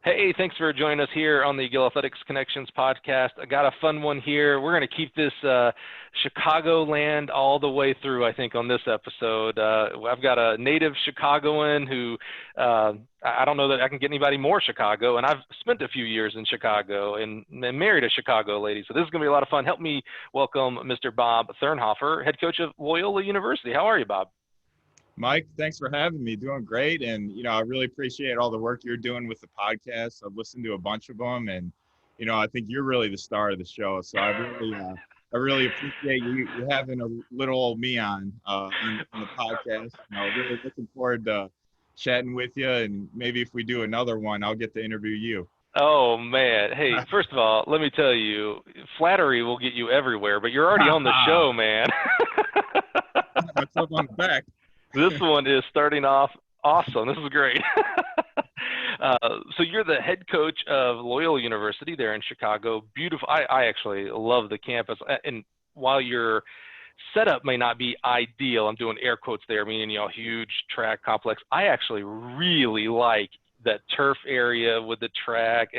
Hey, thanks for joining us here on the Gill Athletics Connections podcast. I got a fun one here. We're going to keep this Chicagoland all the way through, I think, on this episode. I've got a native Chicagoan who I don't know that I can get anybody more Chicago, and I've spent a few years in Chicago and married a Chicago lady, so this is going to be a lot of fun. Help me welcome Mr. Bob Thurnhoffer, head coach of Loyola University. How are you, Bob? Mike, thanks for having me. Doing great. And, I really appreciate all the work you're doing with the podcast. I've listened to a bunch of them, and, I think you're really the star of the show. So I really appreciate you having a little old me on the podcast. Really looking forward to chatting with you. And maybe if we do another one, I'll get to interview you. Oh, man. Hey, first of all, let me tell you, flattery will get you everywhere, but you're already on the show, man. Myself on the back. This one is starting off awesome. This is great. So you're the head coach of Loyola University there in Chicago. Beautiful. I actually love the campus. And while your setup may not be ideal, I'm doing air quotes there, meaning, huge track complex. I actually really like that turf area with the track,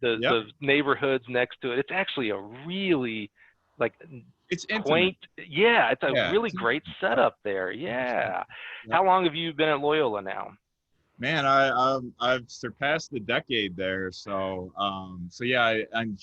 the neighborhoods next to it. It's actually a really it's intimate. Quaint. Yeah, it's a really great setup there. Yeah. How long have you been at Loyola now? Man, I've surpassed the decade there. So yeah, on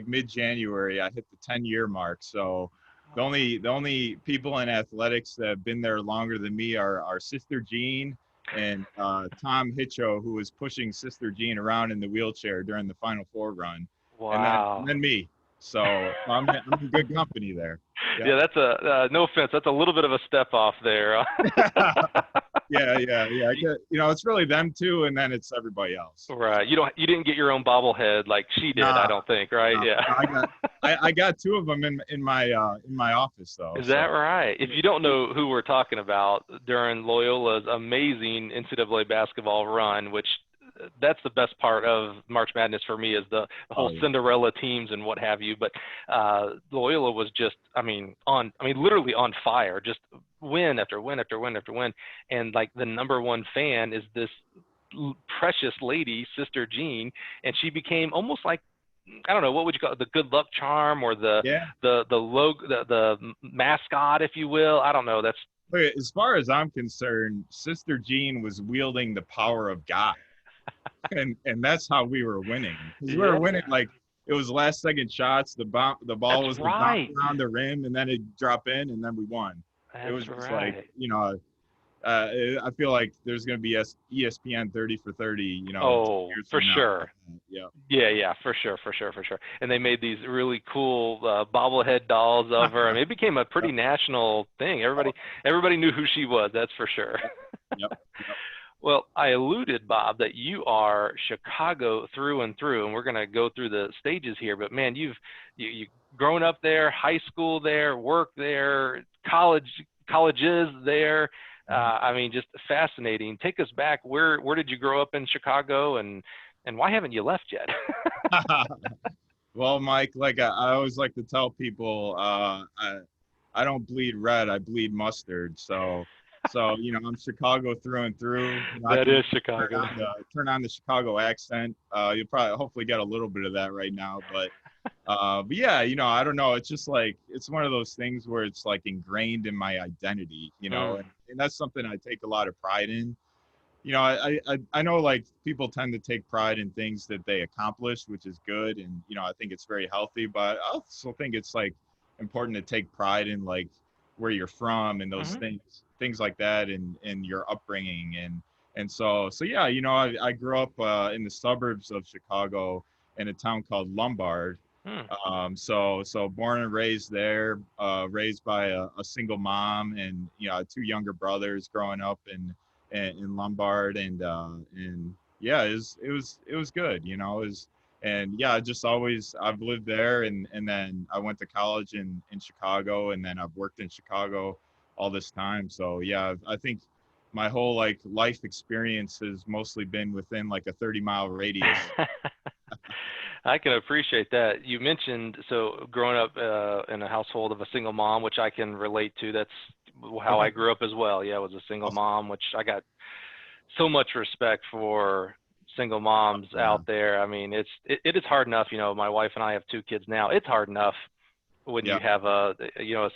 mid-January, I hit the 10-year mark. So the only people in athletics that have been there longer than me are our Sister Jean and Tom Hitcho, who was pushing Sister Jean around in the wheelchair during the Final Four run. Wow. And then me. So I'm in good company there. Yeah, that's no offense. That's a little bit of a step off there. Yeah. It's really them too, and then it's everybody else. Right. You didn't get your own bobblehead like she did, I don't think, right? Yeah. I got two of them in my office though. Is that right? If you don't know who we're talking about, during Loyola's amazing NCAA basketball run, which that's the best part of March Madness for me, is the whole Cinderella teams and what have you. But Loyola was just, literally on fire, just win after win after win after win. And the number one fan is this precious lady, Sister Jean, and she became almost like, I don't know, what would you call it, the good luck charm or the logo, the mascot, if you will. I don't know. As far as I'm concerned, Sister Jean was wielding the power of God. And that's how we were winning. We were winning it was last second shots. The ball was around the rim, and then it'd drop in, and then we won. It was just I feel like there's going to be ESPN 30 for 30. For sure. Yeah, for sure. And they made these really cool bobblehead dolls of her. It became a pretty national thing. Everybody knew who she was. That's for sure. Yep. Well, I alluded, Bob, that you are Chicago through and through, and we're going to go through the stages here. But man, you've grown up there, high school there, work there, colleges there. Just fascinating. Take us back. Where did you grow up in Chicago, and why haven't you left yet? Well, Mike, I always like to tell people, I don't bleed red, I bleed mustard. So I'm Chicago through and through. That is Chicago. Turn on the Chicago accent. You'll probably hopefully get a little bit of that right now. But yeah, I don't know. It's just it's one of those things where it's ingrained in my identity, and that's something I take a lot of pride in. I know people tend to take pride in things that they accomplish, which is good. And, I think it's very healthy, but I also think it's important to take pride in where you're from and those things like that, and your upbringing. And so yeah, I grew up in the suburbs of Chicago in a town called Lombard. So born and raised there, raised by a single mom, and, two younger brothers growing up in Lombard. And yeah, it was good, and yeah, just always, I've lived there, and then I went to college in Chicago, and then I've worked in Chicago all this time. So yeah, I think my whole life experience has mostly been within a 30-mile radius. I can appreciate that. You mentioned, so growing up in a household of a single mom, which I can relate to. That's how I grew up as well. Yeah, I was a single mom, which I got so much respect for single moms out there. I mean, it is hard enough. You know, my wife and I have 2 kids now. It's hard enough when you have a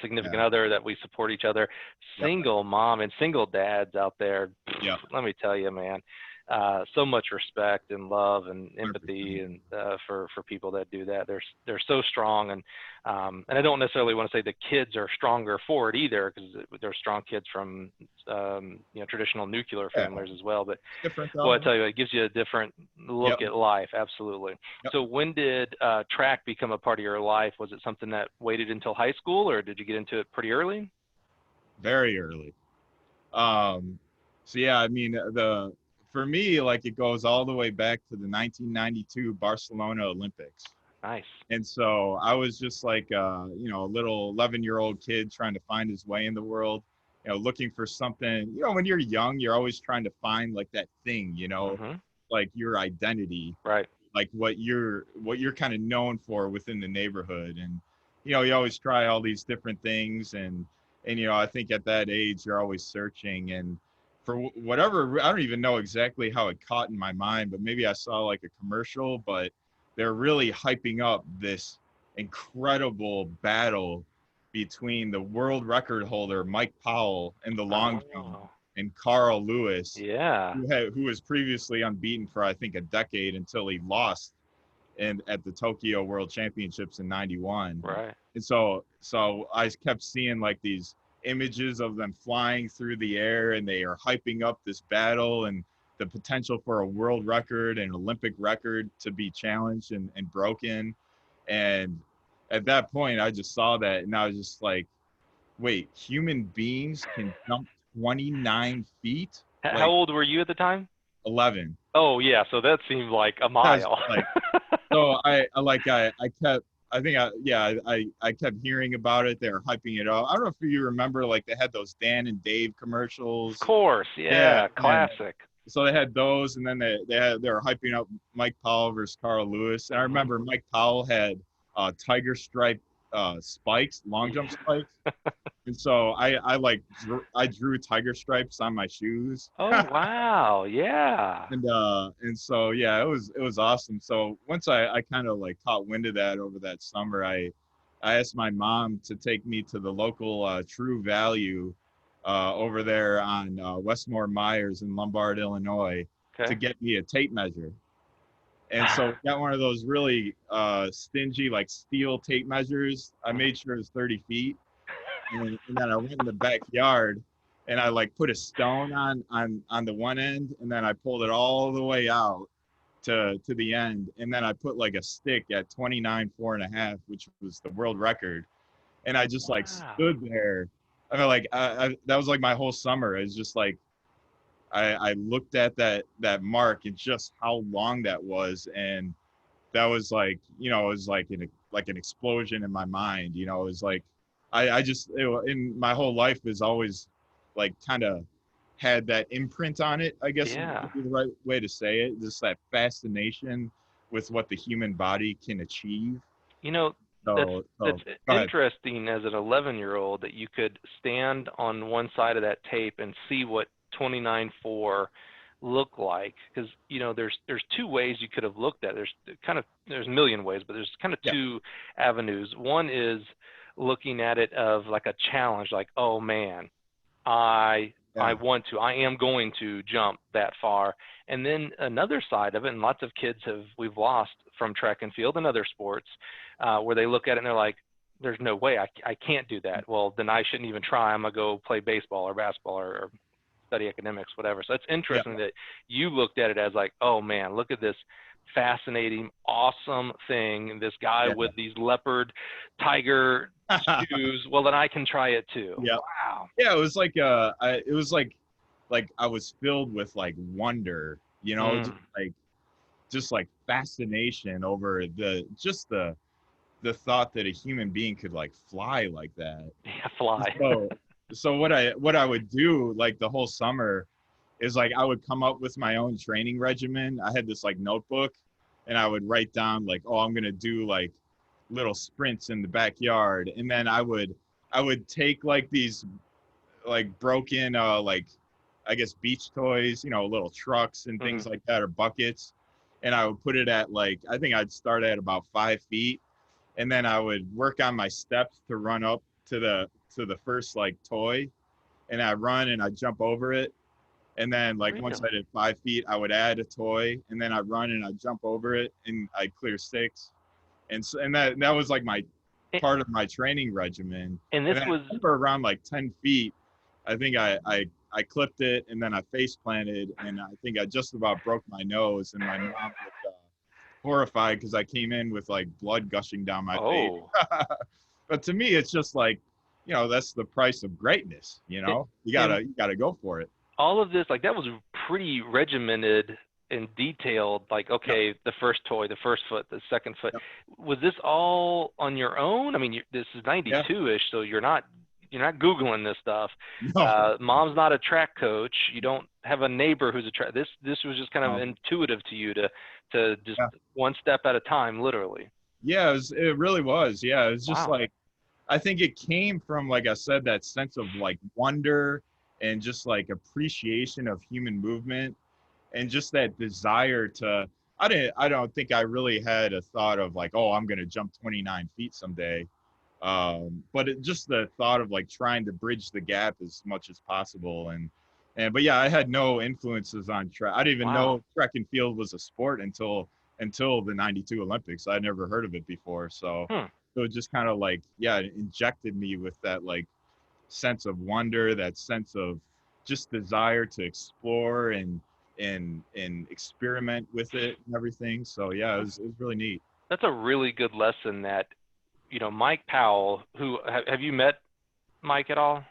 significant other that we support each other. Single mom and single dads out there. Let me tell you, man. So much respect and love and empathy and for people that do that. They're so strong, and I don't necessarily want to say the kids are stronger for it either, because they're strong kids from traditional nuclear families as well. But well, I tell you, it gives you a different look at life. Absolutely. So when did track become a part of your life? Was it something that waited until high school, or did you get into it pretty early? Very early. So yeah, I mean, for me, like, it goes all the way back to the 1992 Barcelona Olympics. Nice. And so I was just like, a little 11-year-old kid trying to find his way in the world, looking for something. When you're young, you're always trying to find like that thing, like your identity, right? Like what you're kind of known for within the neighborhood. And, you always try all these different things. And I think at that age, you're always searching. And for whatever, I don't even know exactly how it caught in my mind, but maybe I saw like a commercial, but they're really hyping up this incredible battle between the world record holder, Mike Powell, in the long jump, and Carl Lewis, who was previously unbeaten for, I think, a decade until he lost at the Tokyo World Championships in '91. Right. And so I kept seeing like these images of them flying through the air, and they are hyping up this battle and the potential for a world record and Olympic record to be challenged and broken. And at that point, I just saw that, and I was just like, wait, human beings can jump 29 feet? How old were you at the time? 11. Oh yeah, so that seemed like a mile. So I kept hearing about it. They were hyping it up. I don't know if you remember, like, they had those Dan and Dave commercials. Of course, classic. So they had those, and then they were hyping up Mike Powell versus Carl Lewis. And I remember Mike Powell had tiger stripe spikes, long jump spikes. And so I drew tiger stripes on my shoes. Oh wow, yeah. And so yeah, it was awesome. So once I kind of like caught wind of that over that summer, I asked my mom to take me to the local True Value over there on Westmore Myers in Lombard, Illinois, to get me a tape measure. And so we got one of those really stingy, like, steel tape measures. I made sure it was 30 feet. And then I went in the backyard, and I like put a stone on the one end, and then I pulled it all the way out to the end. And then I put like a stick at 29.4½, which was the world record. And I just like stood there. I mean, like, that was like my whole summer. It's just like, I looked at that mark and just how long that was. And that was like, it was like an explosion in my mind. It was like, in my whole life is always like kind of had that imprint on it, I guess would be the right way to say it. Just that fascination with what the human body can achieve. That's interesting as an 11-year-old that you could stand on one side of that tape and see what 29.4 look like, because there's 2 ways you could have looked at it. There's a million ways, but there's kind of 2 avenues. One is looking at it of like a challenge, like, oh man, I am going to jump that far. And then another side of it, and lots of kids we've lost from track and field and other sports, where they look at it and they're like, there's no way, I can't do that. Well, then I shouldn't even try. I'm gonna go play baseball or basketball or study academics, whatever. So it's interesting that you looked at it as like, oh man, look at this fascinating, awesome thing. This guy with these leopard tiger shoes. Well, then I can try it too. Yeah. Wow. Yeah, it was like I was filled with like wonder, just like fascination over the thought that a human being could like fly like that. Yeah, fly. So what I would do like the whole summer is like I would come up with my own training regimen. I had this like notebook, and I would write down like, oh, I'm gonna do like little sprints in the backyard, and then I would take like these like broken I guess, beach toys, you know, little trucks and things like that, or buckets. And I would put it at like, I think I'd start at about 5 feet. And then I would work on my steps to run up to the first like toy. And I'd run and I'd jump over it. And then like once I did 5 feet, I would add a toy, and then I'd run and I'd jump over it and I'd clear 6. And so, and that was like my part of my training regimen. And this was for around like 10 feet. I think I clipped it, and then I face planted, and I think I just about broke my nose, and my mom was horrified because I came in with like blood gushing down my face. But to me, it's just like, you know, that's the price of greatness. You know, you gotta go for it. All of this, like, that was pretty regimented and detailed. Like, okay, the first toy, the first foot, the second foot. Was this all on your own? I mean, this is 92-ish, so you're not Googling this stuff. No. Mom's not a track coach. You don't have a neighbor who's a track. This was just kind of intuitive to you to just one step at a time, literally. Yeah, it really was. Yeah, it was just like, I think it came from, like I said, that sense of like wonder and just like appreciation of human movement, and just that desire to, I don't think I really had a thought of like, oh, I'm going to jump 29 feet someday. But just the thought of like trying to bridge the gap as much as possible. But yeah, I had no influences on track. I didn't even know track and field was a sport until the 92 Olympics. I'd never heard of it before. So it just kind of like, it injected me with that like sense of wonder, that sense of just desire to explore and experiment with it and everything. So yeah, it was really neat. That's a really good lesson that, you know, Mike Powell, who, have you met Mike at all?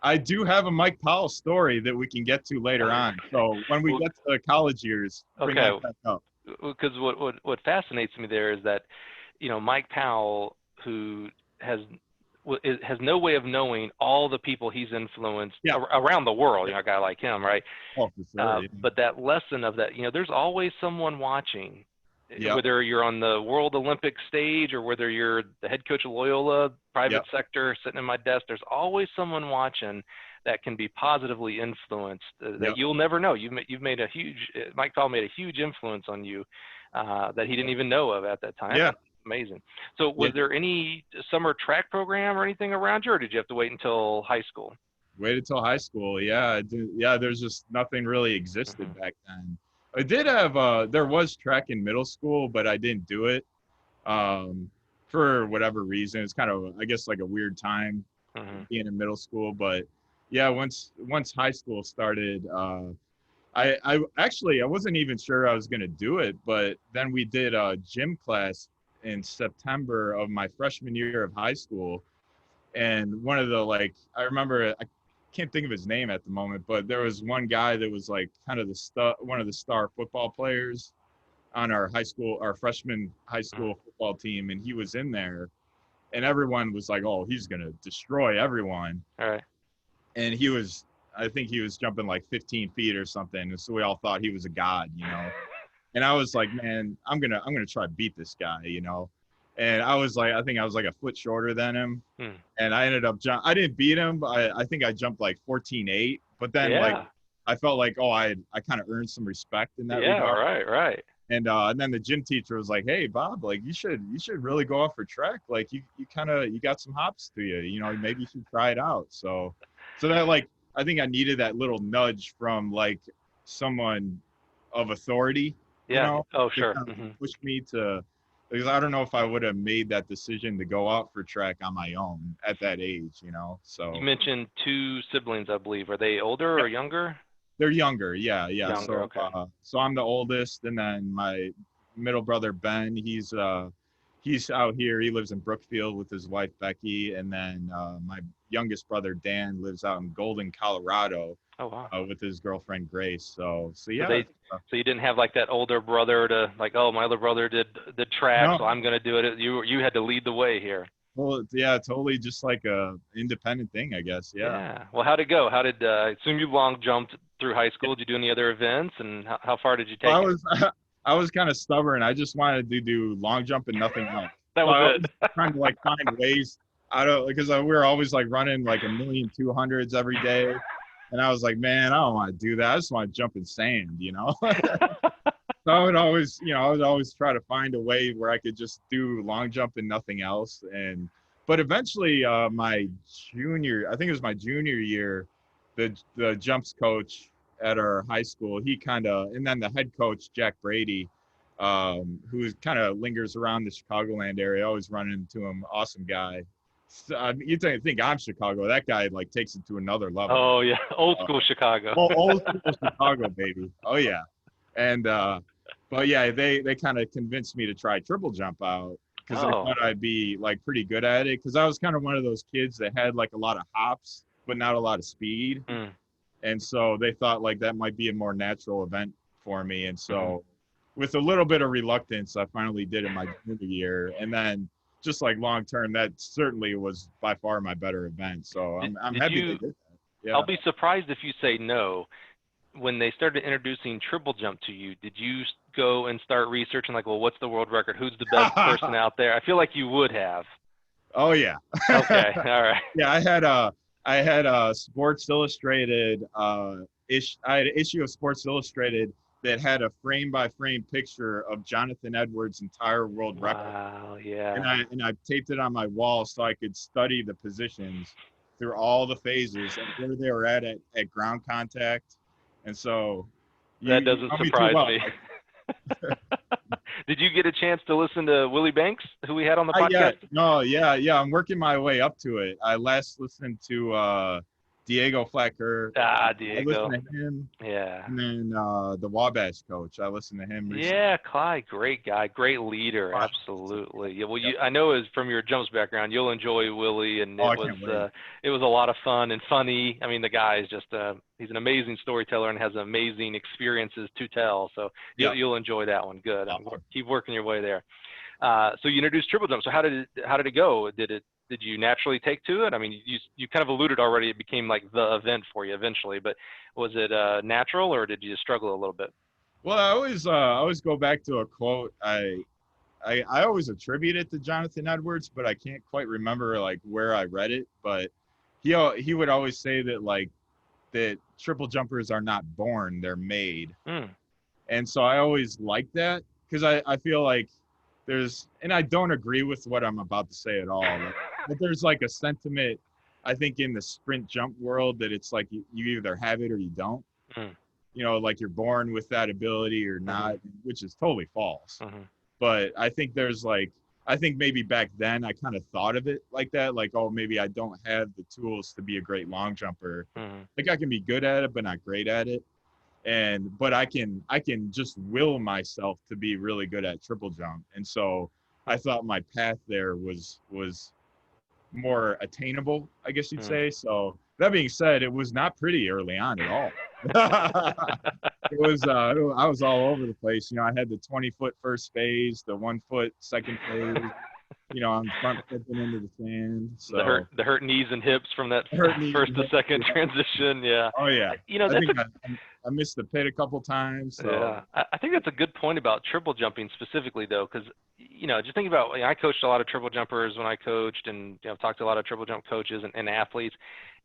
I do have a Mike Powell story that we can get to later on. So when we get to the college years, bring that back up. Because what fascinates me there is that, you know, Mike Powell, who has no way of knowing all the people he's influenced around the world, you know, a guy like him, right? Oh, for sure, But that lesson of that, you know, there's always someone watching, whether you're on the World Olympic stage or whether you're the head coach of Loyola, private sector, sitting in my desk, there's always someone watching that can be positively influenced that you'll never know. You've made a huge, Mike Powell made a huge influence on you that he didn't even know of at that time. Yeah. Amazing. So was there any summer track program or anything around you, or did you have to wait until high school? Waited till high school. Yeah. There's just nothing really existed back then. I did have, there was track in middle school, but I didn't do it for whatever reason. It's kind of, I guess, like a weird time being in middle school. But yeah, once high school started, I wasn't even sure I was going to do it, but then we did a gym class in September of my freshman year of high school. And one of the, like, I remember, I can't think of his name at the moment, but there was one guy that was like kind of one of the star football players on our freshman high school football team. And he was in there, and everyone was like, oh, he's going to destroy everyone. All right. And I think he was jumping like 15 feet or something. And so we all thought he was a god, you know? And I was like, man, I'm going to try to beat this guy, you know? And I think I was like a foot shorter than him. And I ended up I didn't beat him, but I think I jumped like 14.8. But then like, I felt like, oh, I kind of earned some respect in that regard. Right. And then the gym teacher was like, hey, Bob, like you should really go out for track. Like you got some hops to you, you know, maybe you should try it out. So that, like, I think I needed that little nudge from like someone of authority. You know, sure. Pushed me to, because I don't know if I would have made that decision to go out for track on my own at that age, you know. So you mentioned 2 siblings, I believe. Are they older or younger? They're younger. Yeah. Younger, so I'm the oldest, and then my middle brother Ben, he's out here. He lives in Brookfield with his wife Becky, and then my youngest brother Dan lives out in Golden, Colorado. Oh wow. With his girlfriend Grace. So yeah. So you didn't have like that older brother to like, oh, my other brother did track, so I'm going to do it. You had to lead the way here. Well, yeah, totally, just like a independent thing, I guess. Yeah. Well, how'd it go? I assume you long jumped through high school. Did you do any other events, and how far did you take it? I was kind of stubborn. I just wanted to do long jump and nothing else. That was it. I was trying to like find ways. Because we were always like running like 1,200,000 every day. And I was like, man, I don't want to do that. I just want to jump in sand, you know? So I would always, I would always try to find a way where I could just do long jump and nothing else. But eventually, I think it was my junior year, the jumps coach at our high school, and then the head coach, Jack Brady, who kind of lingers around the Chicagoland area. I always run into him. Awesome guy. So, you think I'm Chicago. That guy like takes it to another level. Oh yeah, old school Chicago. Old school Chicago, baby. Oh yeah. And but yeah, they kind of convinced me to try triple jump out because they thought I'd be like pretty good at it, because I was kind of one of those kids that had like a lot of hops but not a lot of speed. And so they thought like that might be a more natural event for me. And so with a little bit of reluctance, I finally did it my junior year. And then just like long term, that certainly was by far my better event. So I'm happy to do that. Yeah. I'll be surprised if you say no. When they started introducing triple jump to you, did you go and start researching like, well, what's the world record? Who's the best person out there? I feel like you would have. Oh yeah. Okay. All right. Yeah, I had a Sports Illustrated I had an issue of Sports Illustrated that had a frame by frame picture of Jonathan Edwards' entire world record. Wow, yeah. And I taped it on my wall so I could study the positions through all the phases and where they were at ground contact. And so that doesn't surprise me. Did you get a chance to listen to Willie Banks, who we had on the podcast? Yeah. I'm working my way up to it. I last listened to Diego Flacker. Diego. I listened to him. Yeah. And then the Wabash coach, I listened to him recently. Yeah, Clyde, great guy, great leader, absolutely. Yeah, well, I know as from your jumps background, you'll enjoy Willie, and it was a lot of fun and funny. I mean, the guy is just he's an amazing storyteller and has amazing experiences to tell. So you'll enjoy that one. Good. Keep working your way there. So you introduced triple jump. So how did it go? Did you naturally take to it? I mean, you kind of alluded already. It became like the event for you eventually, but was it natural, or did you struggle a little bit? Well, I always go back to a quote. I always attribute it to Jonathan Edwards, but I can't quite remember like where I read it. But he would always say that like that triple jumpers are not born, they're made. And so I always like that, because I feel like and I don't agree with what I'm about to say at all, but there's like a sentiment, I think, in the sprint jump world that it's like you either have it or you don't. Like you're born with that ability or not, which is totally false. But I think I think maybe back then I kind of thought of it like that, like, oh, maybe I don't have the tools to be a great long jumper. Like I can be good at it, but not great at it. But I can just will myself to be really good at triple jump. And so I thought my path there was more attainable, I guess you'd say. So that being said, it was not pretty early on at all. It was I was all over the place. I had the 20-foot first phase, the 1-foot second phase. I'm front flipping into the sand. So the hurt knees and hips from that first to second transition. Yeah. Oh yeah. I missed the pit a couple times. So. Yeah. I think that's a good point about triple jumping specifically, though, because just think about. I coached a lot of triple jumpers when I coached, and I've talked to a lot of triple jump coaches and athletes,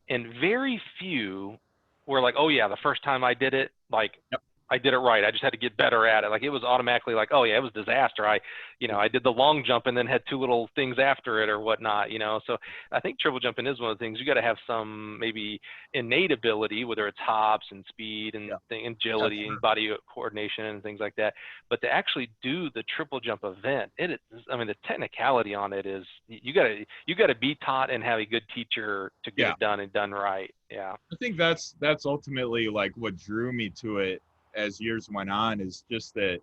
and very few were like, oh yeah, the first time I did it, like. Yep. I did it right. I just had to get better at it. Like it was automatically like, oh yeah, it was disaster. I did the long jump and then had two little things after it or whatnot, So I think triple jumping is one of the things you got to have some maybe innate ability, whether it's hops and speed and agility and body coordination and things like that. But to actually do the triple jump event, the technicality on it is you got to be taught and have a good teacher to get it done and done right. Yeah. I think that's ultimately like what drew me to it as years went on, is just that,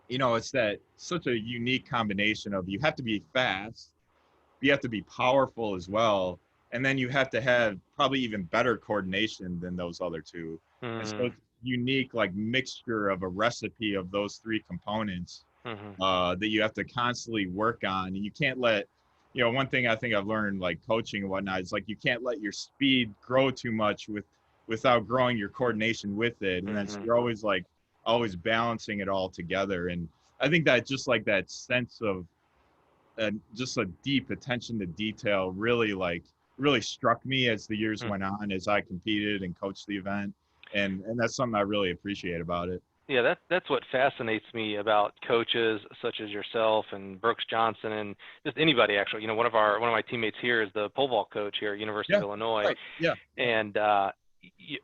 it's that such a unique combination of, you have to be fast, you have to be powerful as well, and then you have to have probably even better coordination than those other two. And so it's unique like mixture of a recipe of those three components that you have to constantly work on. And you can't let, one thing I think I've learned like coaching and whatnot is like, you can't let your speed grow too much without growing your coordination with it. And then so you're always balancing it all together. And I think that just like that sense of just a deep attention to detail really like really struck me as the years went on, as I competed and coached the event. And that's something I really appreciate about it. Yeah, that's what fascinates me about coaches such as yourself and Brooks Johnson and just anybody actually. One of my teammates here is the pole vault coach here at University of Illinois. Right. Yeah. And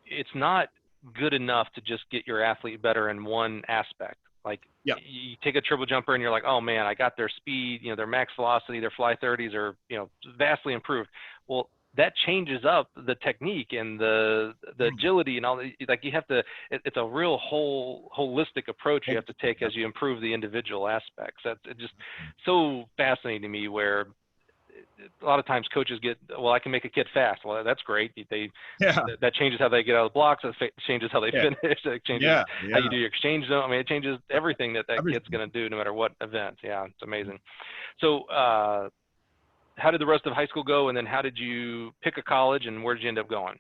it's not good enough to just get your athlete better in one aspect. Like you take a triple jumper and you're like, oh man, I got their speed, their max velocity, their fly 30s are, vastly improved. Well, that changes up the technique and the agility and all the, like you have to, it's a real holistic approach you have to take as you improve the individual aspects. That's just so fascinating to me, where a lot of times coaches get, well, I can make a kid fast. Well, that's great. That changes how they get out of the blocks. It changes how they finish. It changes how you do your exchange zone. I mean, it changes everything that kid's going to do no matter what event. Yeah, it's amazing. So how did the rest of high school go? And then how did you pick a college and where did you end up going?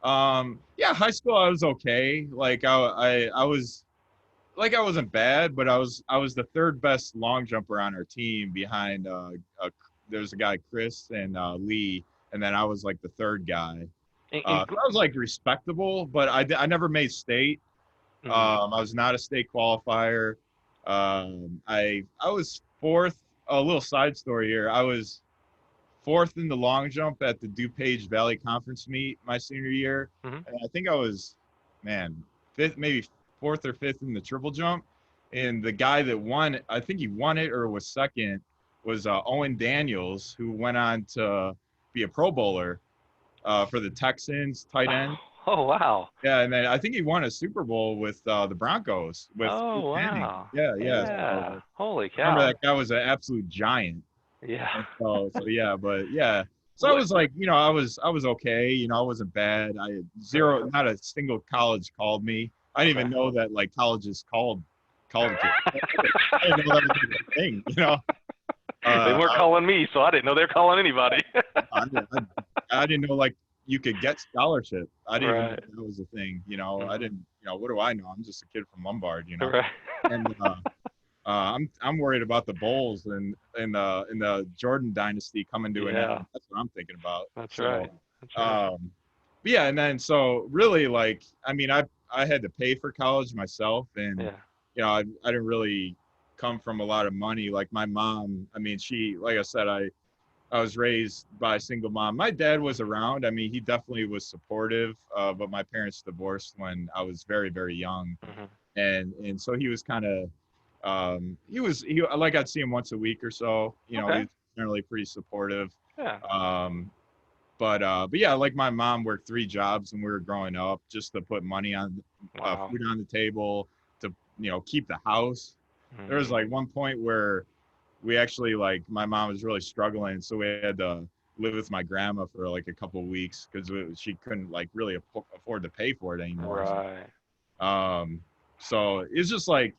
High school, I was okay. Like I wasn't bad, but I was the third best long jumper on our team behind there's a guy, Chris and Lee, and then I was like the third guy. So I was like respectable, but I never made state. I was not a state qualifier. I was fourth. A little side story here. I was fourth in the long jump at the DuPage Valley Conference meet my senior year. And I think I was, fifth, maybe fourth or fifth in the triple jump. And the guy that won, I think he won it or was second, was Owen Daniels, who went on to be a Pro Bowler for the Texans, tight end. Oh, wow. Yeah, and then I think he won a Super Bowl with the Broncos. Wow. Yeah. So, holy cow. Remember that guy was an absolute giant. Yeah. So So I was like, I was okay. I wasn't bad. I had not a single college called me. I didn't even know that like colleges called kids. I didn't know that was a thing, They weren't calling me, so I didn't know they were calling anybody. I didn't know like you could get scholarship. I didn't even know that was a thing. I didn't. What do I know? I'm just a kid from Lombard. Right. And I'm worried about the Bulls and the Jordan dynasty coming to an end. That's what I'm thinking about. That's right. And then so really like I had to pay for college myself, and I didn't really come from a lot of money. Like my mom, she, like I said, I was raised by a single mom. My dad was around. he definitely was supportive, but my parents divorced when I was very, very young. And so he was kind of, he like I'd see him once a week or so, he was generally pretty supportive. But yeah, like my mom worked 3 jobs when we were growing up just to put money on food on the table, to, keep the house. There was like one point where we actually, like, my mom was really struggling, so we had to live with my grandma for like a couple of weeks because she couldn't like really afford to pay for it anymore. So it's just like,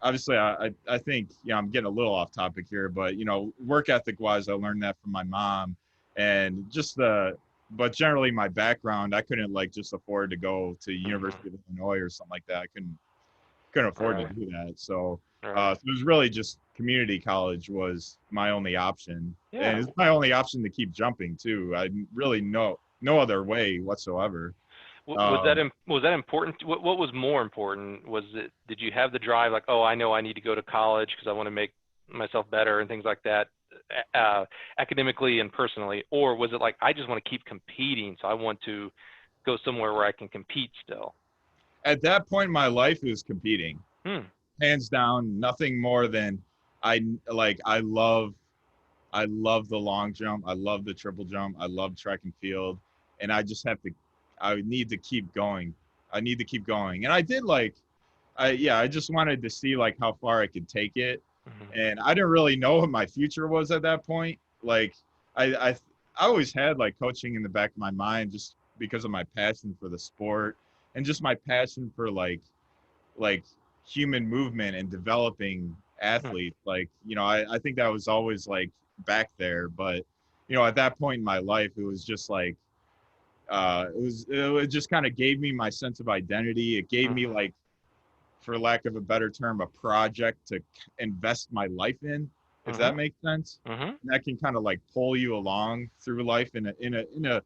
obviously I think, I'm getting a little off topic here, but work ethic wise, I learned that from my mom, and just but generally my background, I couldn't like just afford to go to University of Illinois or something like that. I couldn't afford to do that. So it was really just community college was my only option. And it's my only option to keep jumping too. I really no other way whatsoever. Was that important? What was more important? Did you have the drive, like, oh, I know I need to go to college because I want to make myself better and things like that, academically and personally? Or was it like, I just want to keep competing, so I want to go somewhere where I can compete still? At that point in my life, it was competing. Hands down, nothing more than I love the long jump. I love the triple jump. I love track and field. And I need to keep going. And I did I just wanted to see like how far I could take it. And I didn't really know what my future was at that point. Like I always had like coaching in the back of my mind just because of my passion for the sport and just my passion for like human movement and developing athletes. Like, I think that was always like back there, but at that point in my life, it was just like, it just kind of gave me my sense of identity. It gave me, like, for lack of a better term, a project to invest my life in. if that makes sense. Mm-hmm. And that can kind of like pull you along through life in a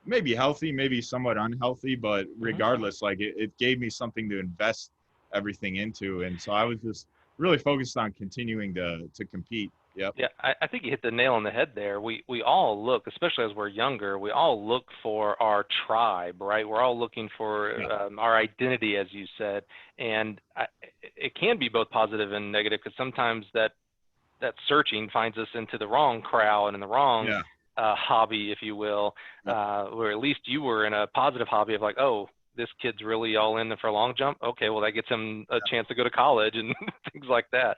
maybe healthy, maybe somewhat unhealthy, but regardless, like it gave me something to invest everything into. And so I was just really focused on continuing to compete. Yep. Yeah, I think you hit the nail on the head there. We all look, especially as we're younger, we all look for our tribe, right? We're all looking for our identity, as you said, and it can be both positive and negative, because sometimes that searching finds us into the wrong crowd and the wrong hobby, if you will, where at least you were in a positive hobby of like, oh, this kid's really all in for a long jump. Okay, well, that gets him a chance to go to college and things like that.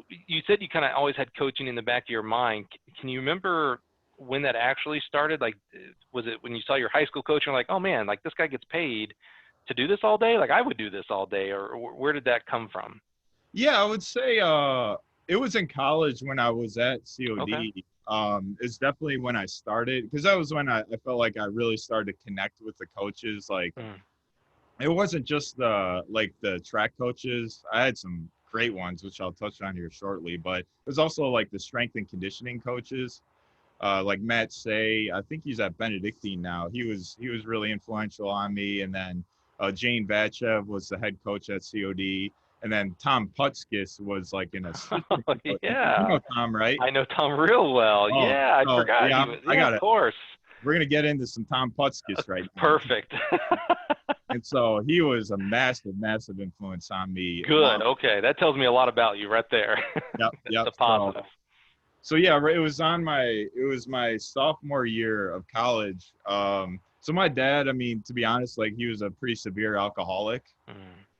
You said you kind of always had coaching in the back of your mind. Can you remember when that actually started? Like, was it when you saw your high school coach and you're like, oh man, like this guy gets paid to do this all day? Like I would do this all day, or where did that come from? Yeah, I would say it was in college when I was at COD. Okay. It's definitely when I started, because that was when I felt like I really started to connect with the coaches. Like it wasn't just the track coaches. I had some great ones, which I'll touch on here shortly, but it was also like the strength and conditioning coaches, like Matt Say. I think he's at Benedictine now. He was really influential on me. And then Jane Vachev was the head coach at COD. And then Tom Pukstys was like an assistant. Yeah. You know Tom, right? I know Tom real well. Oh, yeah, I forgot. Yeah, I got it. Of course. We're going to get into some Tom Pukstys right now. Perfect. And so he was a massive, massive influence on me. Good. Okay. That tells me a lot about you right there. Yep. The positive. So yeah, it was my sophomore year of college. So my dad, I mean, to be honest, like he was a pretty severe alcoholic.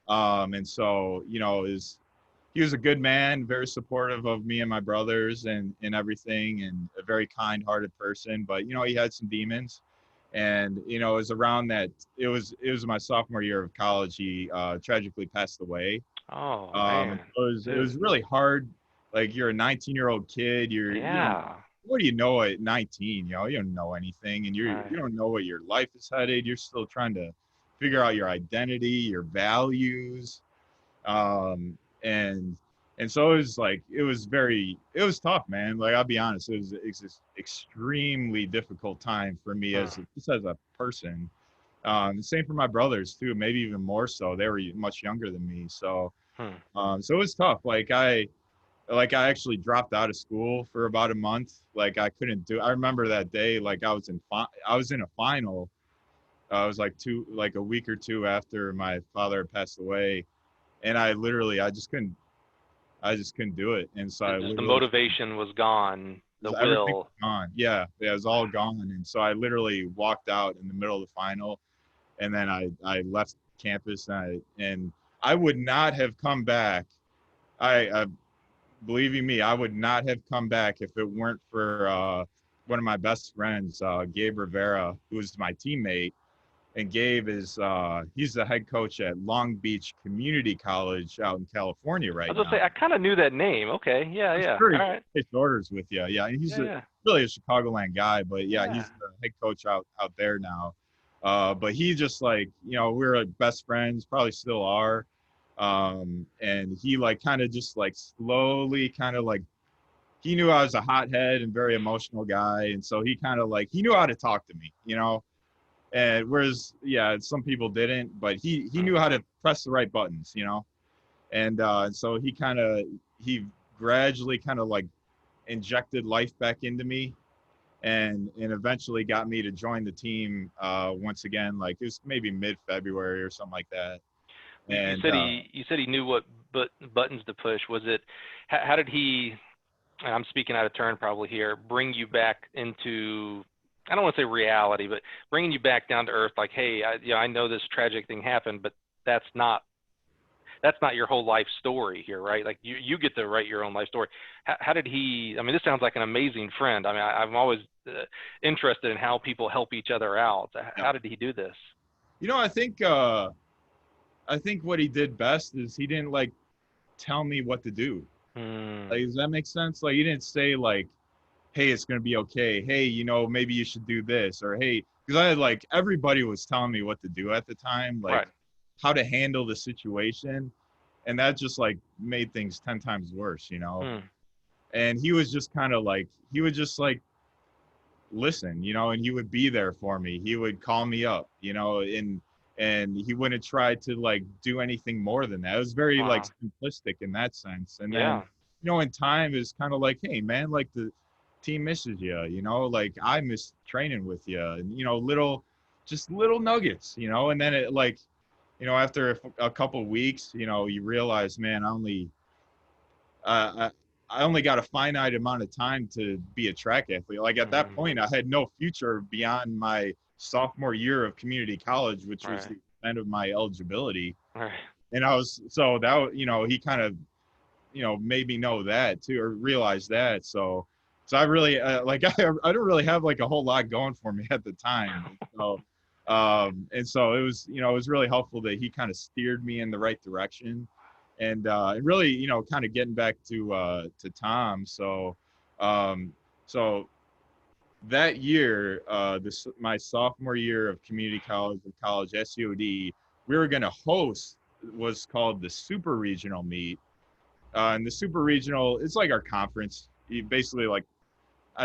And so, you know, he was a good man, very supportive of me and my brothers and everything, and a very kind-hearted person. But, you know, he had some demons. And, you know, it was around that, it was my sophomore year of college. He tragically passed away. Oh, man. It was really hard. Like, you're a 19-year-old kid. You know, what do you know at 19? You know, you don't know anything, and you don't know what your life is headed. You're still trying to figure out your identity, your values. And so it was like, it was tough, man. Like, I'll be honest, it was an extremely difficult time for me just as a person. The same for my brothers too, maybe even more so. They were much younger than me. So, so it was tough. Like I actually dropped out of school for about a month. Like I remember that day, like I was in a final. I was like a week or two after my father had passed away. And I just couldn't do it. And so the motivation was gone. The will was gone. Yeah, it was all gone. And so I literally walked out in the middle of the final, and then I left campus, and I would not have come back. I believe me, I would not have come back if it weren't for one of my best friends, Gabe Rivera, who was my teammate. And Gabe is he's the head coach at Long Beach Community College out in California right now. I was gonna say, I kind of knew that name. Okay, yeah. Sure, all right. Takes orders with you, yeah. And he's really a Chicagoland guy, but he's the head coach out there now. But he just, like, you know, we're like best friends, probably still are. And he like kind of just like slowly kind of like, he knew I was a hothead and very emotional guy, and so he kind of like, he knew how to talk to me, you know. And whereas, some people didn't, but he knew how to press the right buttons, you know. And so he gradually kind of like injected life back into me, and eventually got me to join the team once again. Like it was maybe mid-February or something like that. And you said he knew what buttons to push. Was it, how did he, and I'm speaking out of turn probably here, bring you back into, I don't want to say reality, but bringing you back down to earth, like, hey, I know this tragic thing happened, but that's not your whole life story here, right? Like you get to write your own life story. How did he, I mean, this sounds like an amazing friend. I mean, I'm always interested in how people help each other out. How did he do this? You know, I think what he did best is he didn't like tell me what to do. Like, does that make sense? Like, he didn't say like, hey, it's going to be okay. Hey, you know, maybe you should do this, or hey, because I had like, everybody was telling me what to do at the time, like how to handle the situation. And that just like made things 10 times worse, you know? And he was just kind of like, he would just like listen, you know, and he would be there for me. He would call me up, you know, and he wouldn't try to like do anything more than that. It was very like Wow. simplistic in that sense. And then, Yeah. you know, in time is kind of like, hey man, like the team misses you, you know, like I miss training with you, and you know, just little nuggets, you know. And then it like, you know, after a couple weeks, you know, you realize, man, uh, I only got a finite amount of time to be a track athlete. Like at that point, I had no future beyond my sophomore year of community college, which was Right. the end of my eligibility. Right. And I was, so that, you know, he kind of, you know, made me know that too, or realize that. So I really, like, I didn't really have like a whole lot going for me at the time. And so it was, you know, it was really helpful that he kind of steered me in the right direction. And really, you know, kind of getting back to Tom. Um, so that year, my sophomore year of community college and college SUD, we were going to host was called the Super Regional meet. And the Super Regional, it's like our conference. You basically like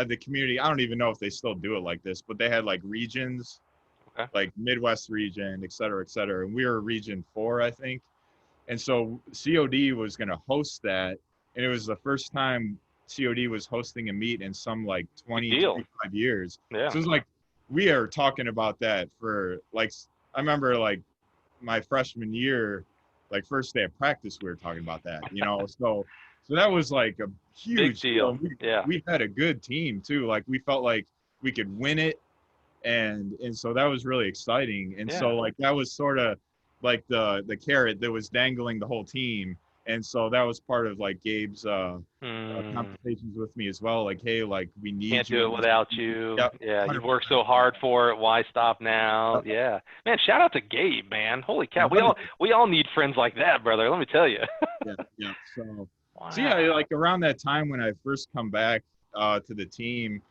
the community. I don't even know if they still do it like this, but they had like regions, Okay. like Midwest region, et cetera, et cetera. And we were Region 4, I think. And so COD was going to host that. And it was the first time COD was hosting a meet in some like Big 20, deal. 25 years. Yeah. So it was like, we are talking about that for like, I remember like my freshman year, like first day of practice, we were talking about that, you know? So that was like a Big huge deal. deal. Yeah. We had a good team too. Like we felt like we could win it. And so that was really exciting. And Yeah. so like that was sort of like the carrot that was dangling the whole team. And so that was part of like Gabe's conversations with me as well. Like, hey, like we need Can't you do in it this without team. you. Yep, Yeah, you've 100%. worked so hard for it. Why stop now? Yeah, man. Shout out to Gabe, man. Holy cow, we all need friends like that, brother. Let me tell you. Yeah. So yeah, Wow. like around that time when I first come back to the team,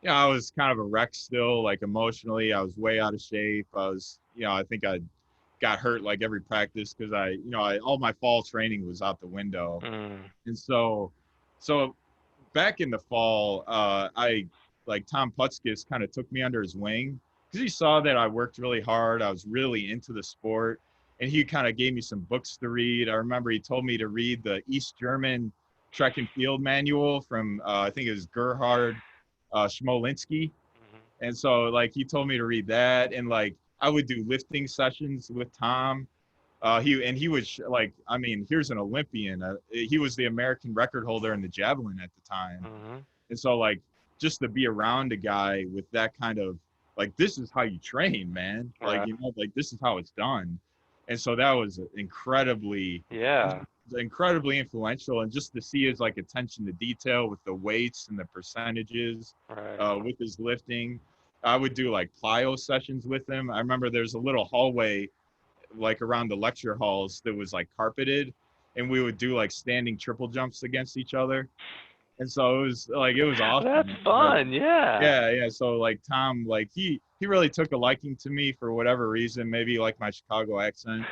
yeah, I was kind of a wreck still, like emotionally. I was way out of shape. I was, you know, I think I got hurt like every practice because all my fall training was out the window. And so back in the fall, I like Tom Pukstys kind of took me under his wing because he saw that I worked really hard. I was really into the sport, and he kind of gave me some books to read. I remember he told me to read the East German track and field manual from I think it was Gerhard Schmolinski. And so like he told me to read that, and like I would do lifting sessions with Tom. He was like, I mean, here's an Olympian. He was the American record holder in the javelin at the time. And so like just to be around a guy with that kind of like, this is how you train, man. Like, Right. you know, like this is how it's done. And so that was Yeah. incredibly influential. And just to see his like attention to detail with the weights and the percentages Right. with his lifting. I would do like plyo sessions with him. I remember there's a little hallway like around the lecture halls that was like carpeted, and we would do like standing triple jumps against each other. And so it was That's awesome. fun. Yeah. Yeah. So like Tom, like he really took a liking to me for whatever reason, maybe like my Chicago accent.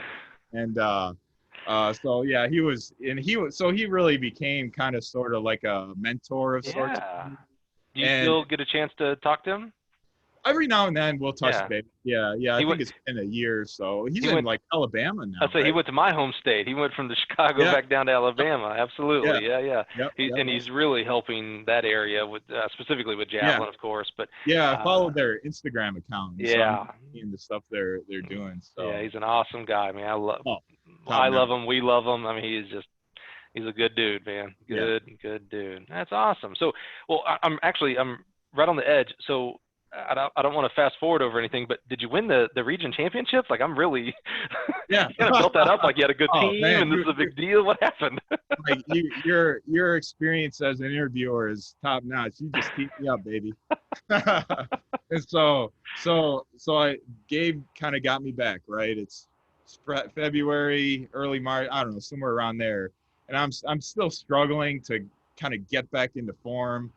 And so yeah, he really became kind of sort of like a mentor of sorts. Yeah. Do you And still get a chance to talk to him? every now and then we'll touch Yeah. base. Yeah. I He think went. it's been a year or so. He's He in went. like Alabama I'd now, say he right? went to my home state. He went from the Chicago Yeah. back down to Yep. Alabama. Yeah. Absolutely. Yeah. Yeah. Yep. And he's really helping that area with specifically with Yeah. javelin, of course. But Yeah. I followed their Instagram account, and so I'm yeah. seeing the stuff they're doing. Yeah, So he's an awesome guy, man. oh, top I notch. love him. We love him. I mean, he's a good dude, man. Yeah. Good dude. That's awesome. So, well, I'm right on the edge. So I don't want to fast forward over anything, but did you win the region championships? Like I'm really Yeah. you kind of built that up like you had a good Oh team man, and this is a big deal. What happened? like your experience as an interviewer is top notch. You just keep me up, baby. And Gabe kind of got me back, right? It's February, early March, I don't know, somewhere around there, and I'm still struggling to kind of get back into form.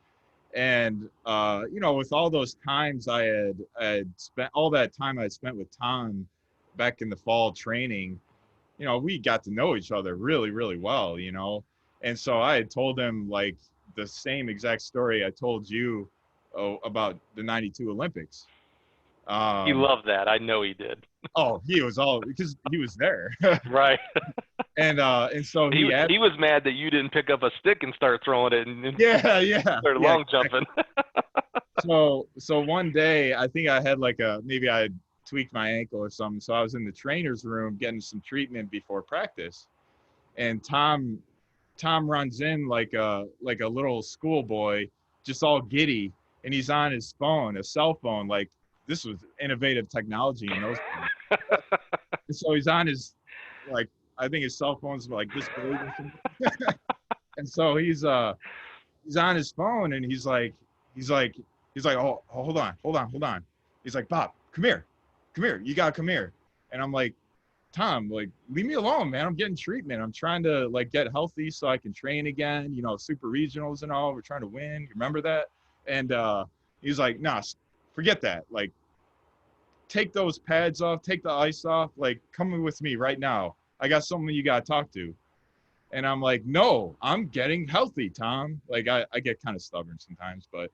And you know, with all those times I had spent, all that time I had spent with Tom back in the fall training, you know, we got to know each other really, really well, you know. And so I had told him like the same exact story I told you about the 92 Olympics. He loved that. I know he did. Oh, he was all because he was there. Right. And so he was mad that you didn't pick up a stick and start throwing it and start long jumping. So one day I think I had maybe I had tweaked my ankle or something. So I was in the trainer's room getting some treatment before practice, and Tom runs in like a little schoolboy, just all giddy, and he's on his phone, a cell phone. Like, this was innovative technology in those days. And so he's on his, like, I think his cell phone's like this big or something. And so he's on his phone, and he's like, oh, hold on. He's like, Bob, come here, you gotta come here. And I'm like, Tom, like, leave me alone, man. I'm getting treatment. I'm trying to like get healthy so I can train again. You know, super regionals and all. We're trying to win. Remember that? And he's like, nah, forget that. Like, take those pads off, take the ice off. Like, come with me right now. I got someone you gotta talk to. And I'm like, no, I'm getting healthy, Tom. Like, I get kind of stubborn sometimes, but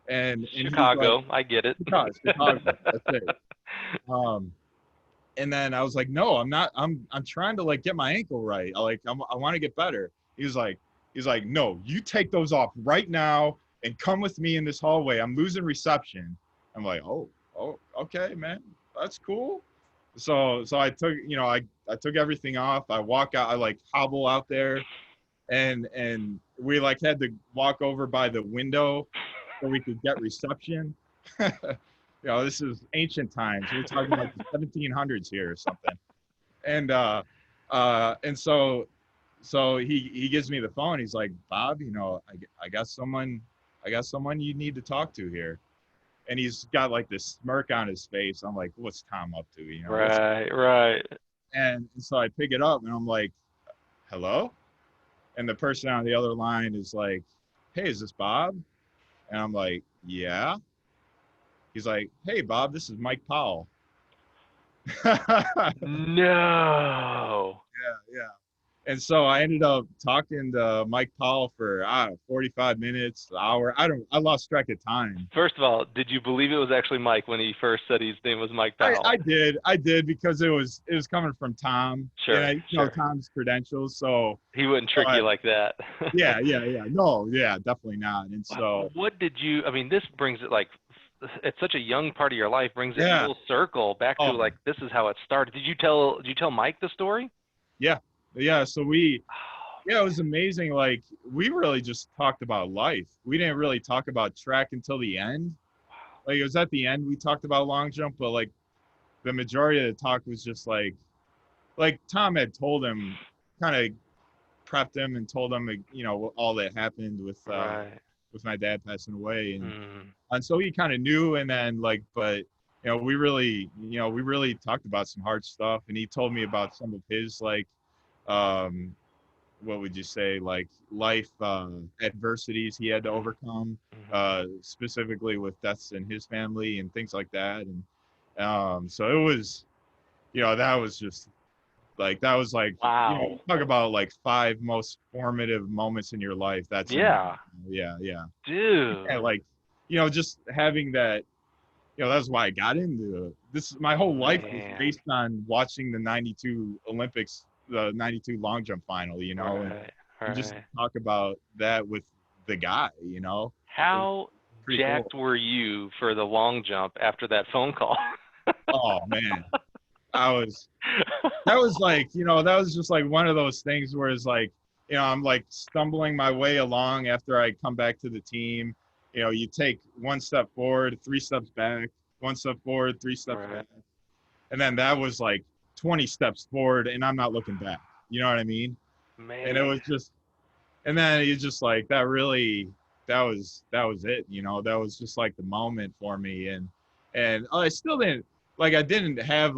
and Chicago, like, I get it. Chicago, that's it. And then I was like, no, I'm not. I'm trying to like get my ankle right. I want to get better. He's like, no, you take those off right now and come with me in this hallway. I'm losing reception. I'm like, oh, okay, man, that's cool. So I took, I took everything off. I walk out. I like hobble out there, and we like had to walk over by the window so we could get reception. This is ancient times. We're talking like the 1700s here or something. And so he gives me the phone. He's like, Bob, I got someone you need to talk to here. And he's got like this smirk on his face. I'm like, what's Tom up to? Right. And so I pick it up and I'm like, hello? And the person on the other line is like, hey, is this Bob? And I'm like, yeah. He's like, hey, Bob, this is Mike Powell. No. Yeah. And so I ended up talking to Mike Powell for 45 minutes, an hour. I lost track of time. First of all, did you believe it was actually Mike when he first said his name was Mike Powell? I did because it was coming from Tom. Sure. And I know Tom's credentials, so he wouldn't trick you like that. Yeah. No, yeah, definitely not. And so what did you? I mean, this brings it like. It's such a young part of your life, brings it full circle back to like this is how it started. Did you tell Mike the story? Yeah. So it was amazing. Like, we really just talked about life. We didn't really talk about track until the end. Like, it was at the end we talked about long jump, but like the majority of the talk was just like Tom had told him, kind of prepped him and told him, all that happened with my dad passing away, and so he kind of knew. And then but we really talked about some hard stuff, and he told me about some of his like what would you say, like life adversities he had to overcome, specifically with deaths in his family and things like that. And so it was, that was just like, that was like, wow. Talk about like 5 most formative moments in your life. That's yeah, dude. And like, just having that, that's why I got into this. My whole life was based on watching the 92 Olympics, the 92 long jump final, and just talk about that with the guy, How jacked were you for the long jump after that phone call? Oh man. That was like, that was just like one of those things where it's like, I'm like stumbling my way along after I come back to the team. You take 1 step forward, 3 steps back, 1 step forward, 3 steps back. And then that was like 20 steps forward, and I'm not looking back. You know what I mean? Man. And it was just, and then you just like, that was it. That was just like the moment for me. And I still didn't, like, I didn't have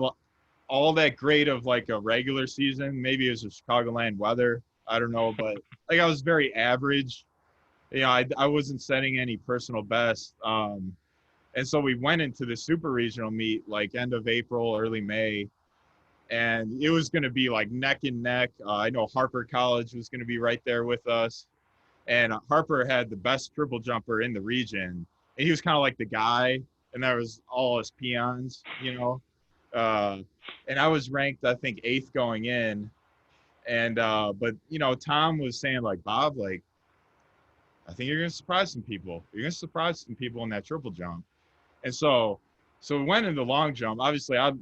all that great of like a regular season. Maybe it was the Chicagoland weather. I don't know, but like I was very average. I wasn't setting any personal best. And so we went into the super regional meet like end of April, early May. and it was going to be like neck and neck. I know Harper College was going to be right there with us, and Harper had the best triple jumper in the region, and he was kind of like the guy, and that was all his peons, you know. And I was ranked, I think, 8th going in, and but you know, Tom was saying like, Bob, like, I think you're gonna surprise some people. You're gonna surprise some people in that triple jump. And so we went in the long jump. Obviously, I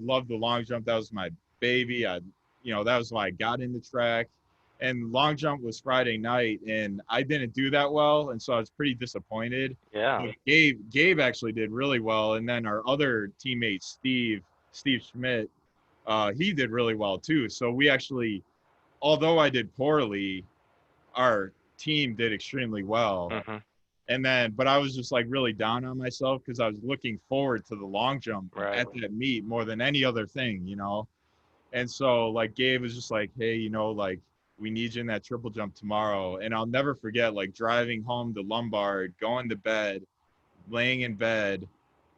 loved the long jump. That was my baby. That was why I got into track. And long jump was Friday night, and I didn't do that well, and so I was pretty disappointed. Yeah. But Gabe actually did really well, and then our other teammate Steve Schmidt, he did really well too. So we actually, although I did poorly, our team did extremely well. Mm-hmm. And then, but I was just like really down on myself because I was looking forward to the long jump at that meet more than any other thing, you know? And so like Gabe was just like, hey, you know, like we need you in that triple jump tomorrow. And I'll never forget like driving home to Lombard, going to bed, laying in bed,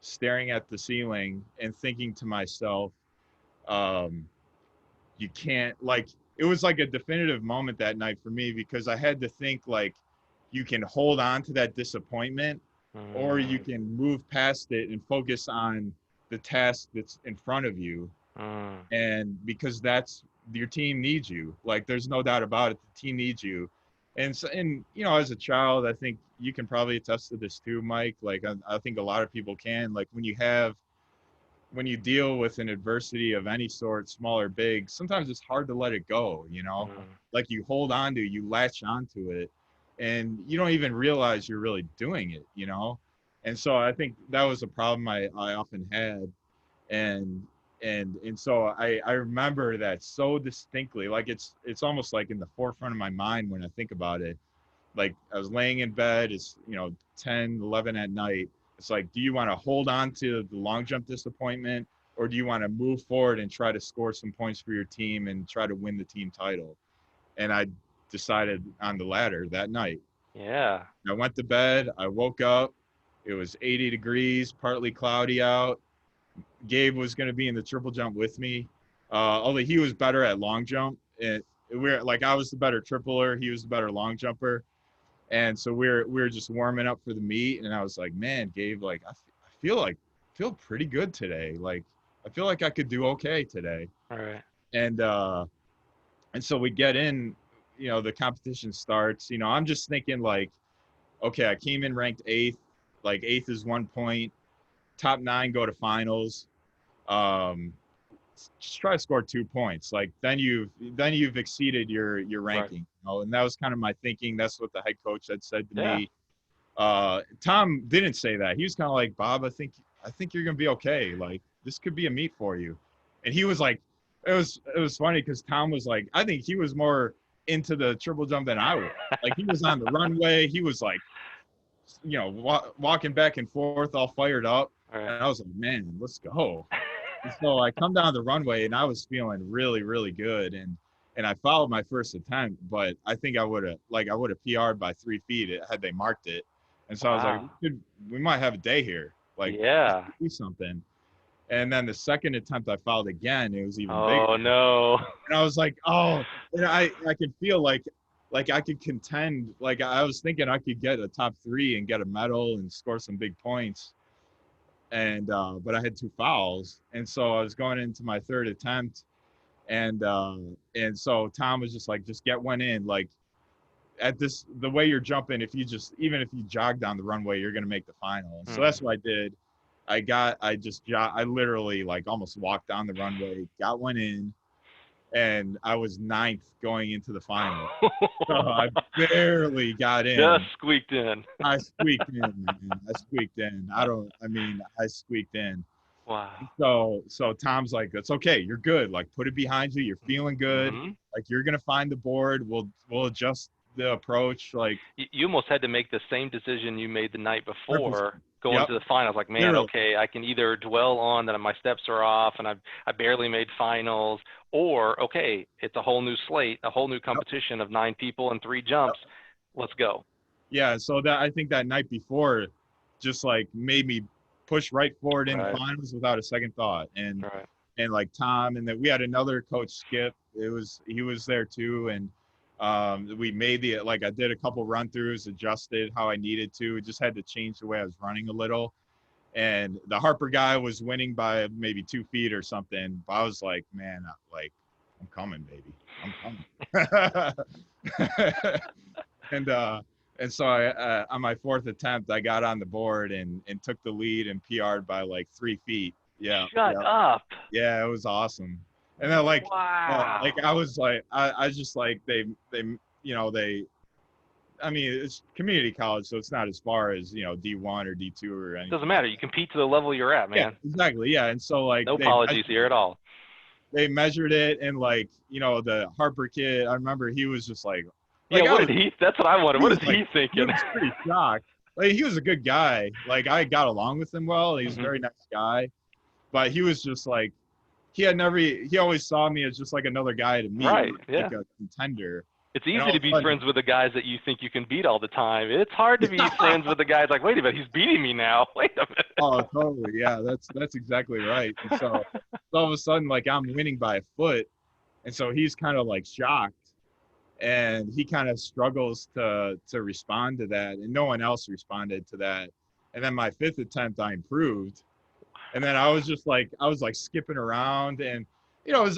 staring at the ceiling and thinking to myself, you can't, like, it was like a definitive moment that night for me because I had to think like, you can hold on to that disappointment or you can move past it and focus on the task that's in front of you. And because that's, your team needs you. Like, there's no doubt about it. The team needs you. And so, and, you know, as a child, I think you can probably attest to this too, Mike. Like, I think a lot of people can, like when you deal with an adversity of any sort, small or big, sometimes it's hard to let it go, you know, like you hold on to, you latch onto it and you don't even realize you're really doing it, you know? And so I think that was a problem I often had. And so I remember that so distinctly, like it's almost like in the forefront of my mind when I think about it. Like I was laying in bed, it's, you know, 10, 11 at night. It's like, do you want to hold on to the long jump disappointment or do you want to move forward and try to score some points for your team and try to win the team title? And I decided on the latter that night. Yeah. I went to bed. I woke up. It was 80 degrees, partly cloudy out. Gabe was going to be in the triple jump with me, although he was better at long jump. And we're like, I was the better tripler. He was the better long jumper. And so we're just warming up for the meet. And I was like, man, Gabe, like, I feel pretty good today. Like, I feel like I could do okay today. All right. And so we get in, you know, the competition starts, you know, I'm just thinking like, okay, I came in ranked 8th, like 8th is 1 point, top 9 go to finals. Just try to score 2 points. Like then you've exceeded your ranking, you know? And that was kind of my thinking. That's what the head coach had said to me. Tom didn't say that. He was kind of like, Bob, I think you're going to be okay. Like this could be a meet for you. And he was like, it was funny because Tom was like, I think he was more into the triple jump than I was. Like he was on the runway. He was like, you know, walking back and forth, all fired up. All right. And I was like, man, let's go. And so I come down the runway and I was feeling really, really good. And I followed my first attempt, but I think I would have PR'd by 3 feet had they marked it. And so I was like, we might have a day here. Like, do something. And then the second attempt I fouled again, it was even bigger. Oh no. And I was like, oh, and I could feel like I could contend. Like I was thinking I could get a top 3 and get a medal and score some big points. And but I had 2 fouls. And so I was going into my third attempt. And so Tom was just like, just get one in. Like at the way you're jumping, even if you jog down the runway, you're going to make the final. So that's what I did. I literally like almost walked down the runway, got one in, and I was 9th going into the final. So I barely got in. Just squeaked in. I squeaked in, man. I squeaked in. I squeaked in. Wow. So Tom's like, it's okay. You're good. Like put it behind you. You're feeling good. Like you're going to find the board. We'll adjust the approach. Like you almost had to make the same decision you made the night before 100%. going to the finals. Like, man, okay, I can either dwell on that my steps are off and I barely made finals, or okay, it's a whole new slate, a whole new competition of 9 people and 3 jumps. Let's go. Yeah. So that I think that night before just like made me push right forward in the finals without a second thought. And and like Tom, and then we had another coach, Skip. He was there too, and we made I did a couple run throughs, adjusted how I needed to. Just had to change the way I was running a little. And the Harper guy was winning by maybe 2 feet or something. But I was like, man, I'm coming, baby. I'm coming. And so I, on my 4th attempt, I got on the board and took the lead and PR'd by like 3 feet. Yeah. Shut up. Yeah, it was awesome. And then wow. I was like, I just like they I mean, it's community college, so it's not as far as, D1 or D2 or anything. Doesn't matter. You compete to the level you're at, man. Yeah, exactly. Yeah. And so like no apologies here at all. They measured it, and like, the Harper kid, I remember he was just like that's what I wanted. What is he thinking? He was pretty shocked. Like, he was a good guy. Like, I got along with him well. He was a very nice guy. But he was just like, he always saw me as just like another guy to meet, right? Like a contender. It's easy to be friends with the guys that you think you can beat all the time. It's hard to be friends with the guys like, wait a minute, he's beating me now. Wait a minute. Oh, totally. Yeah, that's exactly right. And so all of a sudden, like, I'm winning by a foot, and so he's kind of like shocked, and he kind of struggles to respond to that, and no one else responded to that. And then my 5th attempt, I improved, and then I was skipping around, and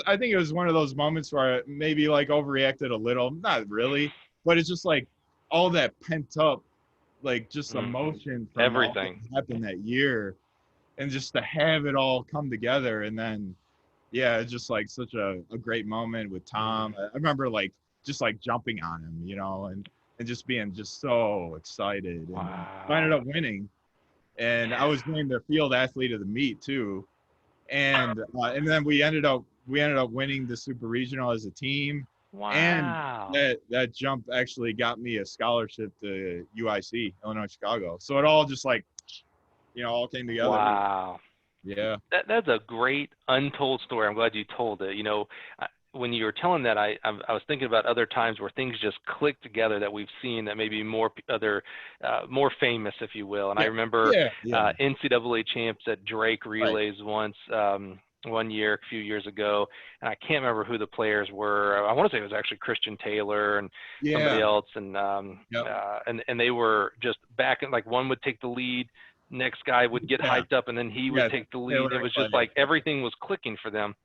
I think it was one of those moments where I maybe like overreacted a little, not really, but it's just like all that pent up, like just emotion from everything that happened that year, and just to have it all come together. And then, yeah, it's just like such a great moment with Tom. I remember like just like jumping on him, and just being just so excited. And I ended up winning, and I was named the field athlete of the meet too. And then we ended up winning the super regional as a team. Wow. And that jump actually got me a scholarship to UIC, Illinois Chicago. So it all just like, all came together. Wow. Yeah. That's a great untold story. I'm glad you told it. When you were telling that, I was thinking about other times where things just click together that we've seen that maybe more famous, if you will. And I remember NCAA champs at Drake relays once, one year, a few years ago, and I can't remember who the players were. I want to say it was actually Christian Taylor and somebody else, and and they were just back and like one would take the lead, next guy would get hyped up, and then he would take the lead. It was just like everything was clicking for them.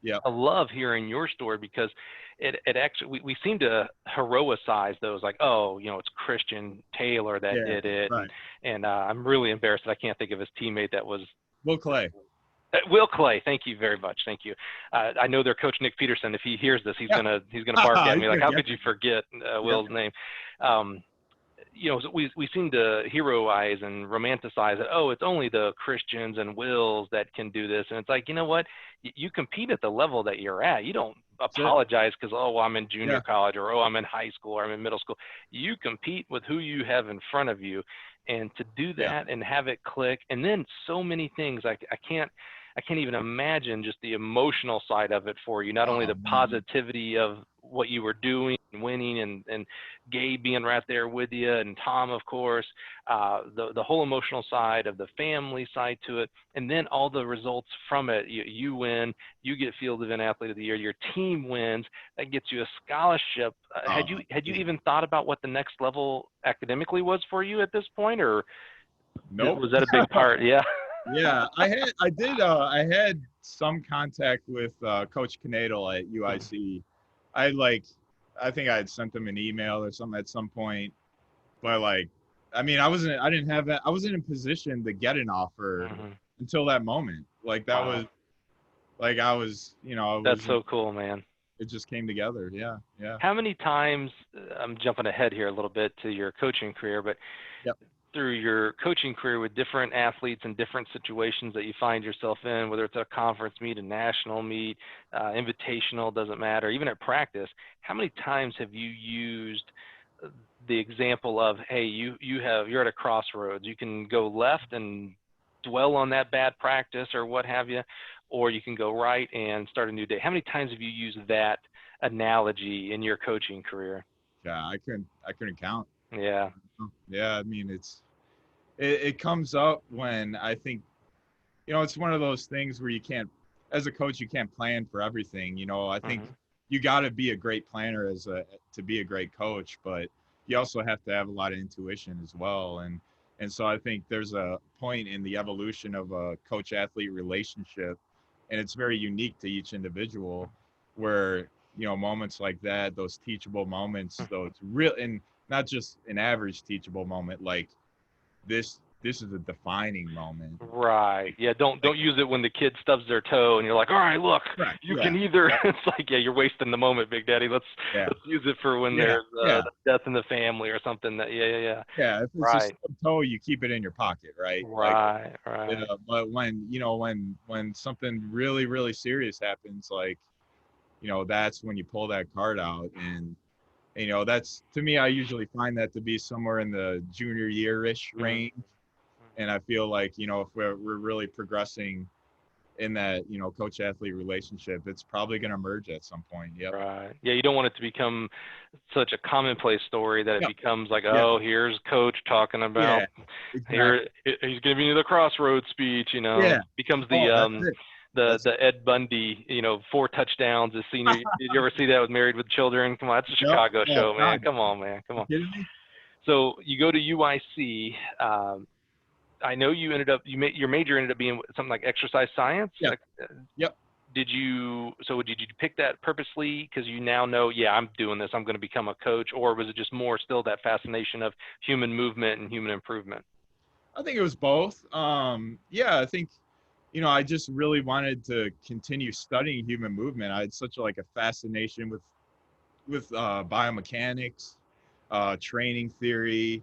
Yeah, I love hearing your story because it actually we seem to heroicize those, like, oh, it's Christian Taylor that did it, and I'm really embarrassed that I can't think of his teammate that was Will Clay. Will Clay, thank you very much, thank you. I know their coach Nick Peterson. If he hears this, he's gonna bark at me like, how could you forget Will's name? We seem to heroize and romanticize it. Oh, it's only the Christians and Wills that can do this. And it's like, you know what? You compete at the level that you're at. You don't apologize because, I'm in junior college, or, I'm in high school, or I'm in middle school. You compete with who you have in front of you. And to do that and have it click, and then so many things, I can't even imagine just the emotional side of it for you. Not only the positivity of what you were doing and winning, and Gabe being right there with you, and Tom, of course, the whole emotional side of the family side to it, and then all the results from it. You win, you get Field Event Athlete of the Year, your team wins, that gets you a scholarship. Had you even thought about what the next level academically was for you at this point, or was that a big part? Yeah. Yeah, I had some contact with Coach Knadel at UIC. I think I had sent him an email or something at some point, but I wasn't in position to get an offer until that moment. Like that was, like I was, That's so cool, man. It just came together. Yeah. How many times, I'm jumping ahead here a little bit to your coaching career, but through your coaching career with different athletes and different situations that you find yourself in, whether it's a conference meet, a national meet, invitational, doesn't matter, even at practice, how many times have you used the example of, hey, you're at a crossroads, you can go left and dwell on that bad practice or what have you, or you can go right and start a new day? How many times have you used that analogy in your coaching career? Yeah, I couldn't count. Yeah. Yeah, I mean, it comes up when I think, it's one of those things where you can't, as a coach, you can't plan for everything. You know, I think Mm-hmm. you got to be a great planner to be a great coach, but you also have to have a lot of intuition as well. And so I think there's a point in the evolution of a coach athlete relationship, and it's very unique to each individual, where, you know, moments like that, those teachable moments, those real, and not just an average teachable moment, like this is a defining moment. Right. Yeah. Don't Like, use it when the kid stubs their toe and you're like, all right, look, correct. you Yeah. can either. Yeah. It's like, yeah, you're wasting the moment, Big Daddy. Let's Yeah. use it for when Yeah. there's Yeah. death in the family or something. That yeah. Yeah. If it's a Right. stub toe, you keep it in your pocket, right? Like, Right. Right. but when, you know, when something really, really serious happens, like, you know, that's when you pull that card out. And, you know, that's, to me, I usually find that to be somewhere in the junior year-ish range. And I feel like, you know, if we're really progressing in that, you know, coach athlete relationship, it's probably going to merge at some point. Yep. Right. Yeah, you don't want it to become such a commonplace story that it Yeah. becomes like, Yeah. oh, here's coach talking about Yeah. Exactly. here he's giving you the crossroads speech, you know. Yeah. Becomes Oh, that's it. the Ed Bundy, you know, 4 touchdowns his senior. Did you ever see that with Married with Children? Come on, that's a Yep. Chicago Oh, show, man. God. Come on, man. Come on. You kidding me? So you go to UIC. I know you ended up your major ended up being something like exercise science. Yeah. Like, Yep. did you pick that purposely because you now know, yeah, I'm doing this, I'm going to become a coach, or was it just more still that fascination of human movement and human improvement? I think it was both. Yeah, I think, you know, I just really wanted to continue studying human movement. I had such like a fascination with biomechanics, training theory.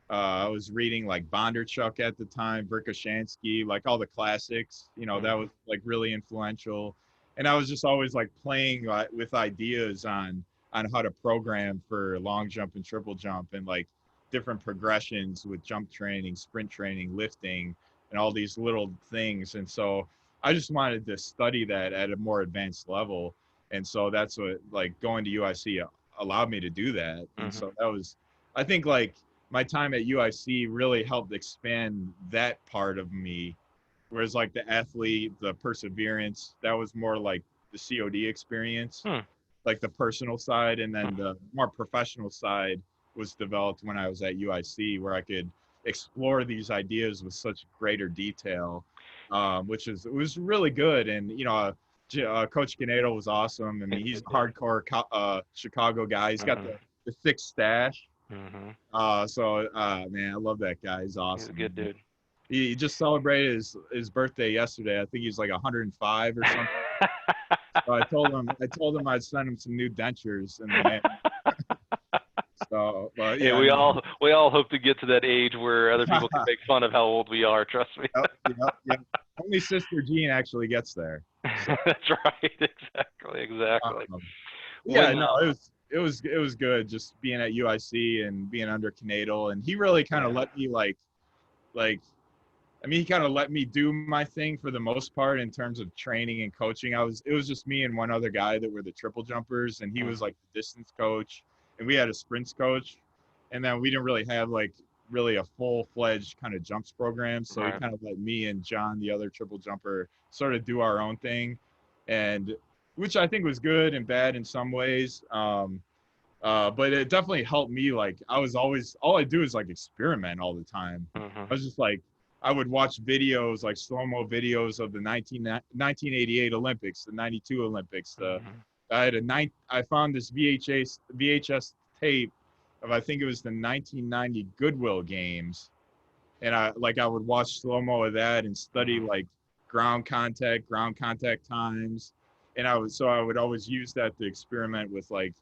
I was reading like Bondarchuk at the time, Verkhoshansky, like all the classics. You know, that was like really influential. And I was just always like playing with ideas on how to program for long jump and triple jump, and like different progressions with jump training, sprint training, lifting, and all these little things. And so I just wanted to study that at a more advanced level. And so that's what, like, going to UIC allowed me to do that. And so that was, I think, like, my time at UIC really helped expand that part of me. Whereas like the athlete, the perseverance, that was more like the COD experience, like the personal side. And then the more professional side was developed when I was at UIC, where I could explore these ideas with such greater detail, which was really good. And, you know, Coach Canedo was awesome. I mean, he's a hardcore Chicago guy. He's got the thick stash. Man, I love that guy. He's awesome. He's a good dude. He just celebrated his birthday yesterday. I think he's like 105 or something. So I told him I'd send him some new dentures in the mail. So, but yeah, we all hope to get to that age where other people can make fun of how old we are. Trust me. Yep. Only Sister Jean actually gets there. So. That's right. Exactly. Yeah, no, it was good just being at UIC and being under Canadal, and he really kind of let me he kind of let me do my thing for the most part in terms of training and coaching. It was just me and one other guy that were the triple jumpers, and he was like the distance coach, and we had a sprints coach, and then we didn't really have like really a full-fledged kind of jumps program, so he kind of let me and John, the other triple jumper, sort of do our own thing, and which I think was good and bad in some ways. But it definitely helped me. Like, I was always, all I do is like experiment all the time. I was just like, I would watch videos, like slow-mo videos of the 1988 Olympics, the 92 Olympics. I found this VHS tape of, I think it was the 1990 Goodwill Games. And I would watch slow-mo of that and study like ground contact times. And I would always use that to experiment with like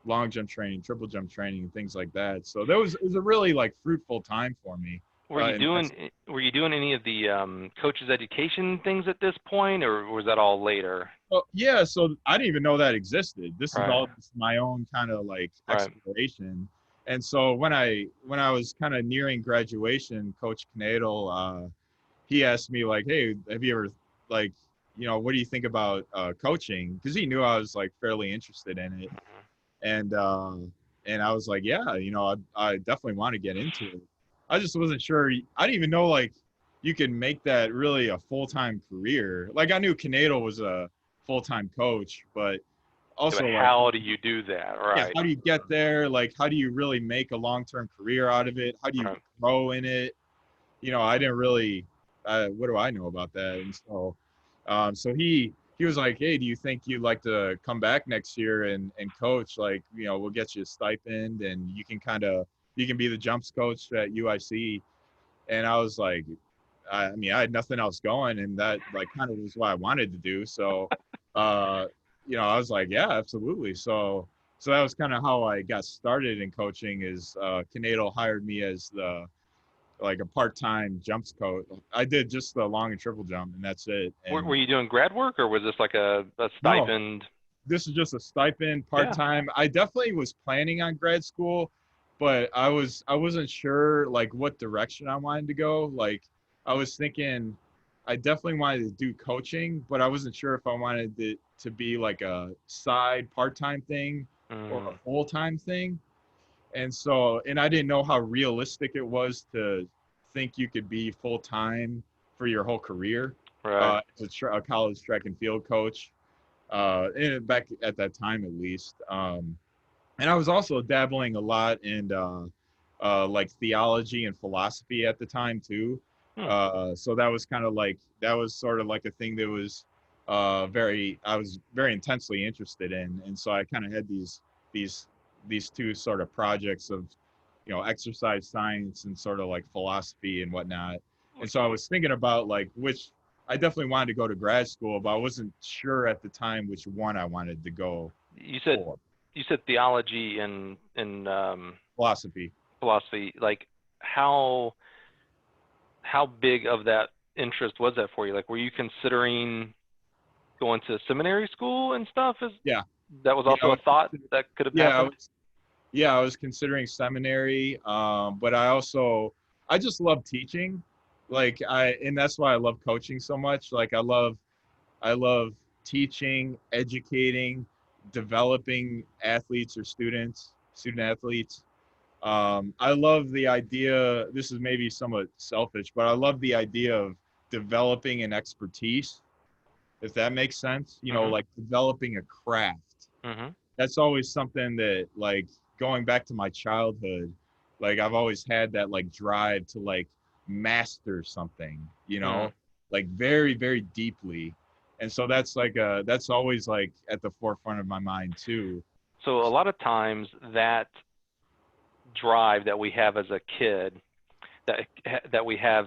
long jump training, triple jump training, and things like that. So it was a really like fruitful time for me. Were you doing any of the coaches education things at this point, or was that all later? Well, yeah. So I didn't even know that existed. This is all just my own kind of like exploration. And so when I was kind of nearing graduation, Coach Canadal, he asked me like, hey, have you ever like, you know, what do you think about coaching? Because he knew I was like fairly interested in it. And I was like, yeah, you know, I definitely want to get into it. I just wasn't sure. I didn't even know like you can make that really a full-time career. Like I knew Canadal was a full-time coach, but also But like, how do you do that? yeah, Right. how do you get there? Like, how do you really make a long-term career out of it? How do you Right. grow in it? You know, I didn't really, what do I know about that? And so, so he was like, hey, do you think you'd like to come back next year and coach? Like, you know, we'll get you a stipend and you can you can be the jumps coach at UIC. And I was like, I mean, I had nothing else going, and that like kind of was what I wanted to do. So, uh, you know, I was like, yeah, absolutely. So that was kind of how I got started in coaching. Is Canadal hired me as the like a part-time jumps coach. I did just the long and triple jump, and that's it. And Were you doing grad work, or was this like a no, stipend? this is just a stipend Yeah. part-time. I definitely was planning on grad school, but I wasn't sure like what direction I wanted to go. Like I was thinking I definitely wanted to do coaching, but I wasn't sure if I wanted it to be like a side part-time thing or a full-time thing. And so, and I didn't know how realistic it was to think you could be full-time for your whole career Right. as a college track and field coach, and back at that time at least. And I was also dabbling a lot in like theology and philosophy at the time too. So that was kind of like that was sort of like a thing that was I was very intensely interested in, and so I kind of had these these two sort of projects of you know exercise science and sort of like philosophy and whatnot. And so I was thinking about like which I definitely wanted to go to grad school, but I wasn't sure at the time which one I wanted to go You said for. theology and Philosophy. philosophy. Like how big of that interest was that for you? Like, were you considering going to seminary school and stuff? Yeah. That was Yeah, also a thought that could have yeah, happened? I was considering seminary, but I just love teaching. And that's why I love coaching so much. Like I love teaching, educating, developing athletes or student athletes. I love the idea, this is maybe somewhat selfish, but I love the idea of developing an expertise, if that makes sense, you know, like developing a craft. That's always something that like going back to my childhood, like I've always had that like drive to like master something, you know, like very, very deeply. And so that's like that's always like at the forefront of my mind too. So a lot of times that drive that we have as a kid, that we have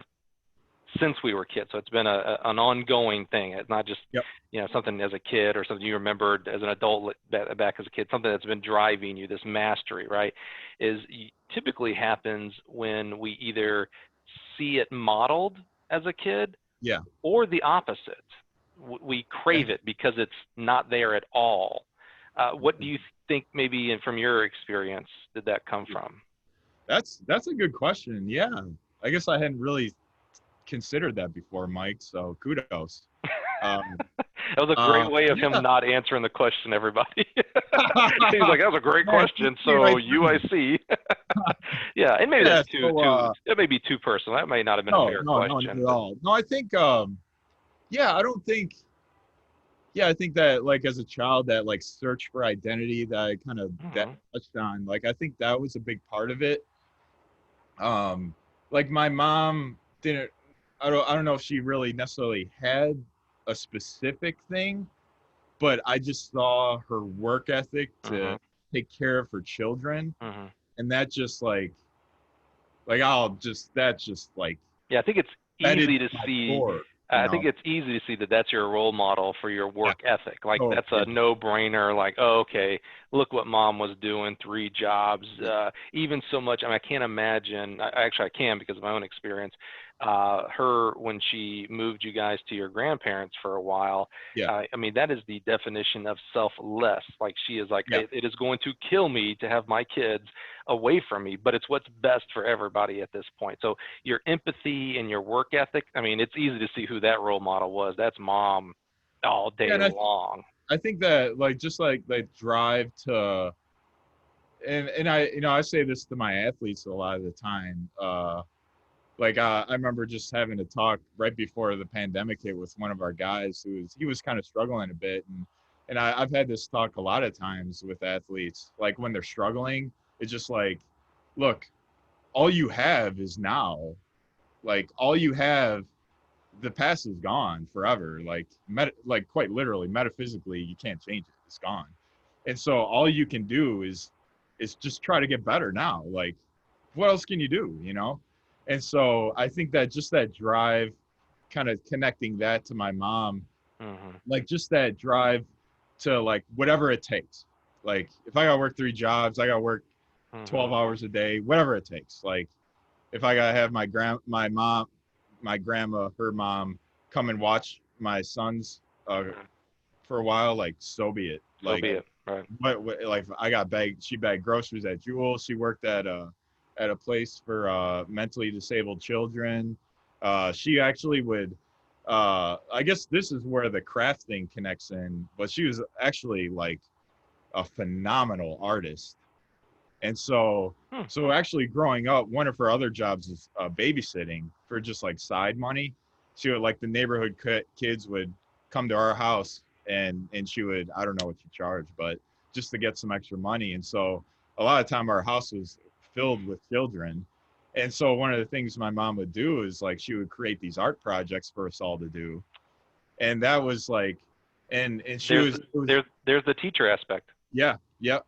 since we were kids. So it's been an ongoing thing. It's not just Yep. something as a kid or something you remembered as an adult back as a kid. Something that's been driving you, this mastery, right? Typically happens when we either see it modeled as a kid, Yeah. or the opposite. We crave it because it's not there at all. What do you think, maybe, and from your experience, did that come from? That's a good question. Yeah. I guess I hadn't really considered that before, Mike. So kudos. That was a great way of him not answering the question, everybody. He's like, that was a great question. So UIC. Yeah, and maybe that's that may be too personal. That may not have been a fair question. No, not at all. No, I think yeah, I don't think yeah, I think that like as a child that like search for identity that I kind of that touched on, like I think that was a big part of it. Like my mom didn't I don't know if she really necessarily had a specific thing, but I just saw her work ethic to take care of her children, and that just that's just like yeah, I think it's easy to see. Core, I think it's easy to see that that's your role model for your work ethic. Like that's a no-brainer. Like, oh, okay, look what mom was doing, 3 jobs, even so much. I mean, I can't imagine. Actually, I can because of my own experience. Her, when she moved you guys to your grandparents for a while. I mean, that is the definition of selfless. Like she is like, it is going to kill me to have my kids away from me, but it's what's best for everybody at this point. So your empathy and your work ethic, I mean, it's easy to see who that role model was. That's mom all day long. I think that like just like drive to and I I say this to my athletes a lot of the time, like I remember just having a talk right before the pandemic hit with one of our guys he was kind of struggling a bit, and I've had this talk a lot of times with athletes, like when they're struggling, it's just like, look, all you have is now. Like all you have, the past is gone forever. Like like quite literally, metaphysically, you can't change it. It's gone. And so all you can do is just try to get better now. Like what else can you do, you know? And so I think that just that drive, kind of connecting that to my mom, like just that drive to like whatever it takes. Like if I gotta work 3 jobs, I gotta work 12 hours a day, whatever it takes. Like if I gotta have my grandma, her mom, come and watch my sons for a while, like so be it. Like so be it. Right. what like she bagged groceries at Jewel. She worked at a place for mentally disabled children. She actually would I guess this is where the craft thing connects in, but she was actually like a phenomenal artist. And so actually growing up, one of her other jobs is babysitting for just like side money. She would, like, the neighborhood kids would come to our house, and she would, I don't know what she charged, but just to get some extra money. And so a lot of time our house was filled with children. And so one of the things my mom would do is like she would create these art projects for us all to do. And that was like, and she there's the teacher aspect. Yeah. Yep.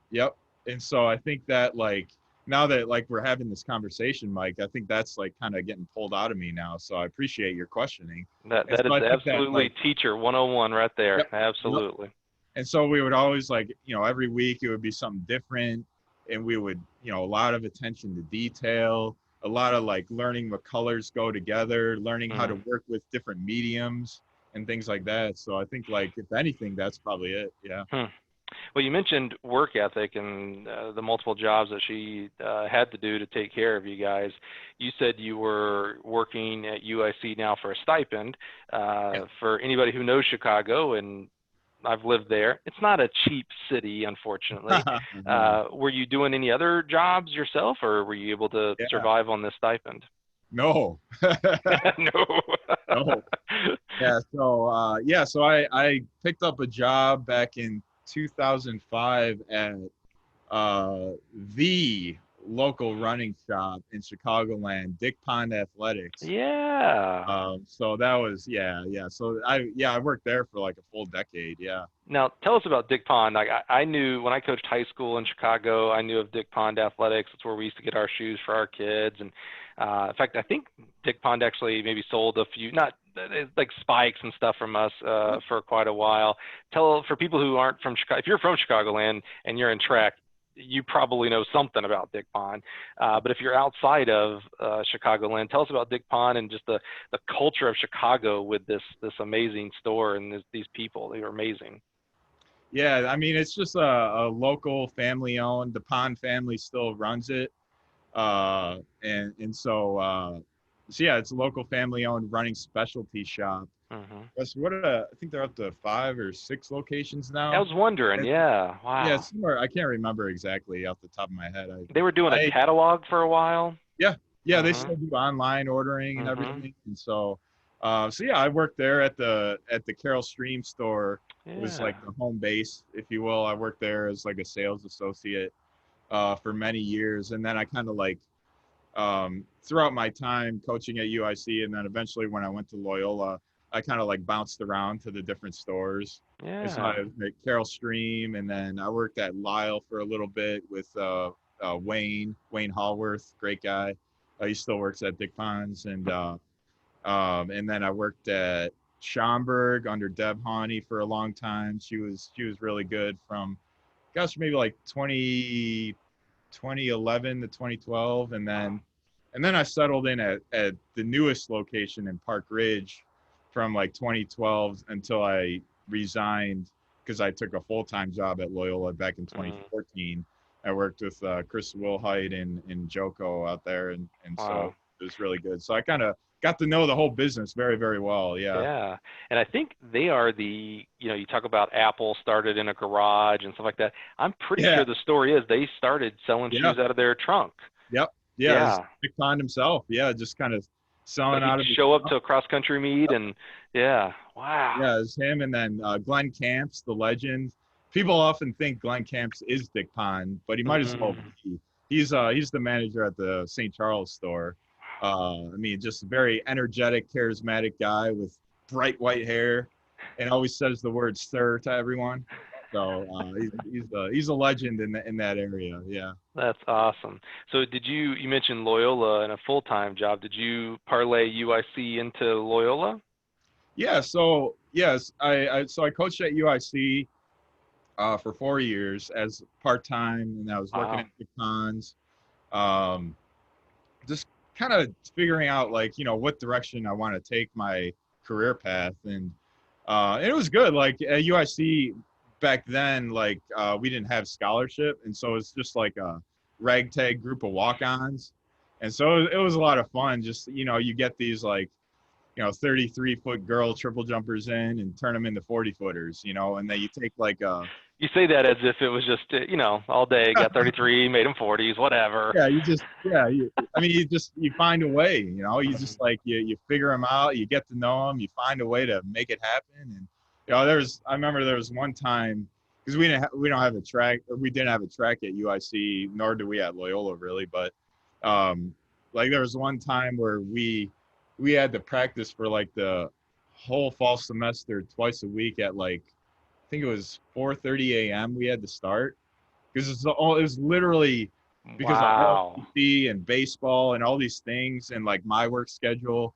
And so I think that, like, now that like we're having this conversation, Mike, I think that's like kind of getting pulled out of me now. So I appreciate your questioning. That is absolutely teacher 101 right there. Yep, absolutely. Yep. And so we would always, like, you know, every week it would be something different, and we would, you know, a lot of attention to detail, a lot of like learning what colors go together, learning how to work with different mediums and things like that. So I think, like, if anything, that's probably it. Yeah. Well, you mentioned work ethic and the multiple jobs that she had to do to take care of you guys. You said you were working at UIC now for a stipend. For anybody who knows Chicago, and I've lived there, it's not a cheap city, unfortunately. Were you doing any other jobs yourself, or were you able to survive on this stipend? No. No. Yeah. So I picked up a job back in 2005 at the local running shop in Chicagoland, Dick Pond Athletics. Yeah. So that was So I worked there for like a full decade. Yeah. Now tell us about Dick Pond. Like I knew when I coached high school in Chicago, I knew of Dick Pond Athletics. It's where we used to get our shoes for our kids. And in fact, I think Dick Pond actually maybe sold a few, not like spikes and stuff from us for quite a while. For people who aren't from Chicago, if you're from Chicagoland and you're in track, you probably know something about Dick Pond. But if you're outside of Chicagoland, tell us about Dick Pond and just the culture of Chicago with this amazing store and these people. They are amazing. Yeah, I mean, it's just a local family owned. The Pond family still runs it. And so yeah, it's a local family owned running specialty shop. That's I think they're up to 5 or 6 locations now. I was wondering, yeah. Wow. Yeah, somewhere, I can't remember exactly off the top of my head. They were doing a catalog for a while. Yeah, they still do online ordering and everything. And so yeah, I worked there at the Carroll Stream store. It was like the home base, if you will. I worked there as like a sales associate for many years, and then I kind of like throughout my time coaching at UIC, and then eventually when I went to Loyola, I kind of like bounced around to the different stores. Yeah. So I was at Carroll Stream, and then I worked at Lyle for a little bit with Wayne Hallworth, great guy. He still works at Dick Pond's, and then I worked at Schaumburg under Deb Hawney for a long time. She was really good from, gosh, maybe like 2011 to 2012, and then I settled in at the newest location in Park Ridge from like 2012 until I resigned because I took a full-time job at Loyola back in 2014. I worked with Chris Wilhite and Joko out there, and so it was really good. So I kind of got to know the whole business very, very well. Yeah. And I think they are you talk about Apple started in a garage and stuff like that. I'm pretty sure the story is they started selling shoes out of their trunk. Yep. Yeah. Dick Pond himself. Yeah. Just kind of So selling he'd out of his show up truck. to a cross country meet, and yeah, wow. Yeah, it's him, and then Glenn Camps, the legend. People often think Glenn Camps is Dick Pond, but he might as well Mm. be. He's the manager at the St. Charles store. I mean, just a very energetic, charismatic guy with bright white hair, and always says the word "sir" to everyone. So he's a legend in that area. Yeah. That's awesome. So you mentioned Loyola and a full-time job. Did you parlay UIC into Loyola? Yeah. So yes, I coached at UIC for 4 years as part time, and I was working Wow. at the cons. Um, just kind of figuring out like what direction I want to take my career path, and it was good. Like at UIC back then, like we didn't have scholarship, and so it's just like a ragtag group of walk-ons, and so it was a lot of fun. Just you get these like 33-foot girl triple jumpers in and turn them into 40-footers, and then you take like a You say that as if it was just, all day, got 33, made them 40s, whatever. yeah, I mean, you find a way, you Mhm. just like, you figure them out, you get to know them, you find a way to make it happen. And, I remember there was one time, because we don't have a track, or we didn't have a track at UIC, nor do we at Loyola really, but, like there was one time where we had to practice for like the whole fall semester twice a week at like, I think it was 4:30 a.m. we had to start because it was literally because of Wow. ROTC and baseball and all these things and like my work schedule.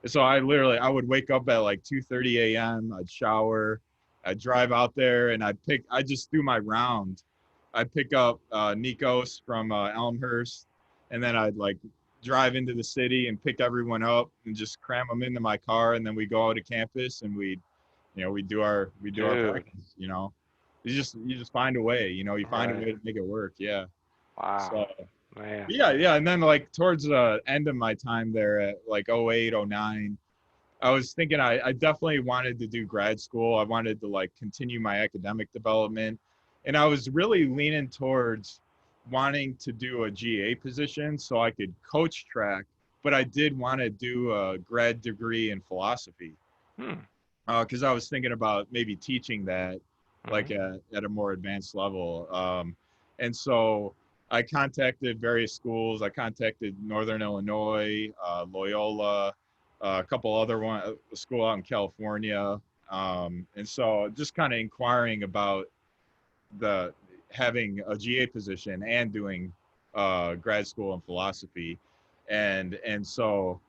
So I would wake up at like 2:30 a.m. I'd shower, I'd drive out there, and I just do my round. I'd pick up Nikos from Elmhurst, and then I'd like drive into the city and pick everyone up and just cram them into my car, and then we go out to campus and we do our Dude. practice. You just find a way. You find a Right. way to make it work. Yeah. Wow. So Man. yeah, and then like towards the end of my time there at like 08, 09, I was thinking I definitely wanted to do grad school. I wanted to like continue my academic development, and I was really leaning towards wanting to do a GA position so I could coach track, but I did want to do a grad degree in philosophy Hmm. because I was thinking about maybe teaching that like Mhm. at a more advanced level. And so I contacted various schools. I contacted Northern Illinois, Loyola, a couple other a school out in California. And so just kind of inquiring about the having a GA position and doing grad school in philosophy. And so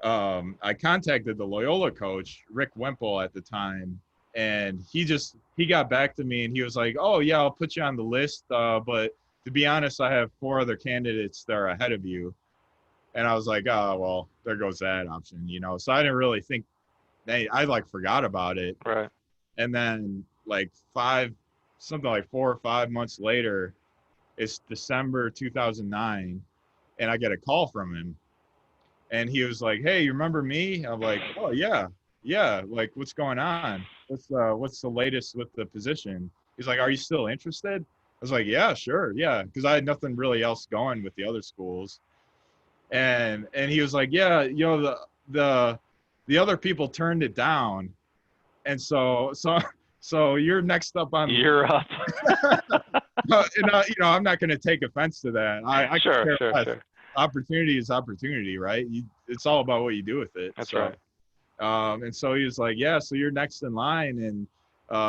I contacted the Loyola coach, Rick Wemple at the time, and he got back to me and he was like, "Oh yeah, I'll put you on the list, but to be honest, I have 4 other candidates that are ahead of you." And I was like, "Oh well, there goes that option." So I didn't really think. Hey, I like forgot about it, Right. and then like something like 4 or 5 months later, it's December 2009, and I get a call from him and he was like, "Hey, you remember me?" I'm like, "Oh yeah, yeah. Like, what's going on? What's the latest with the position?" He's like, "Are you still interested?" I was like, "Yeah, sure, yeah," because I had nothing really else going with the other schools. And he was like, "Yeah, the other people turned it down, and so you're next up on." You're up. And I'm not going to take offense to that. I could Sure, care sure, less. sure. Opportunity is opportunity, right? It's all about what you do with it. That's So, right. and so he was like, "Yeah, so you're next in line," and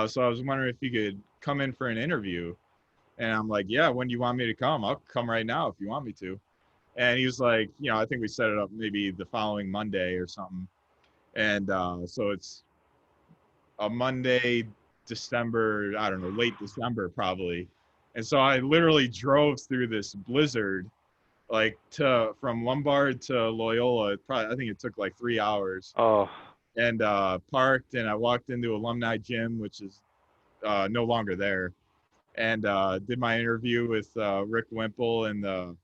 so I was wondering if you could come in for an interview. And I'm like, "Yeah, when do you want me to come? I'll come right now if you want me to." And he was like, I think we set it up maybe the following Monday or something. And so it's a Monday, December, I don't know, late December probably. And so I literally drove through this blizzard like to from Lombard to Loyola. I think it took like 3 hours, Oh, and parked, and I walked into Alumni Gym, which is no longer there, and did my interview with Rick Wimple and the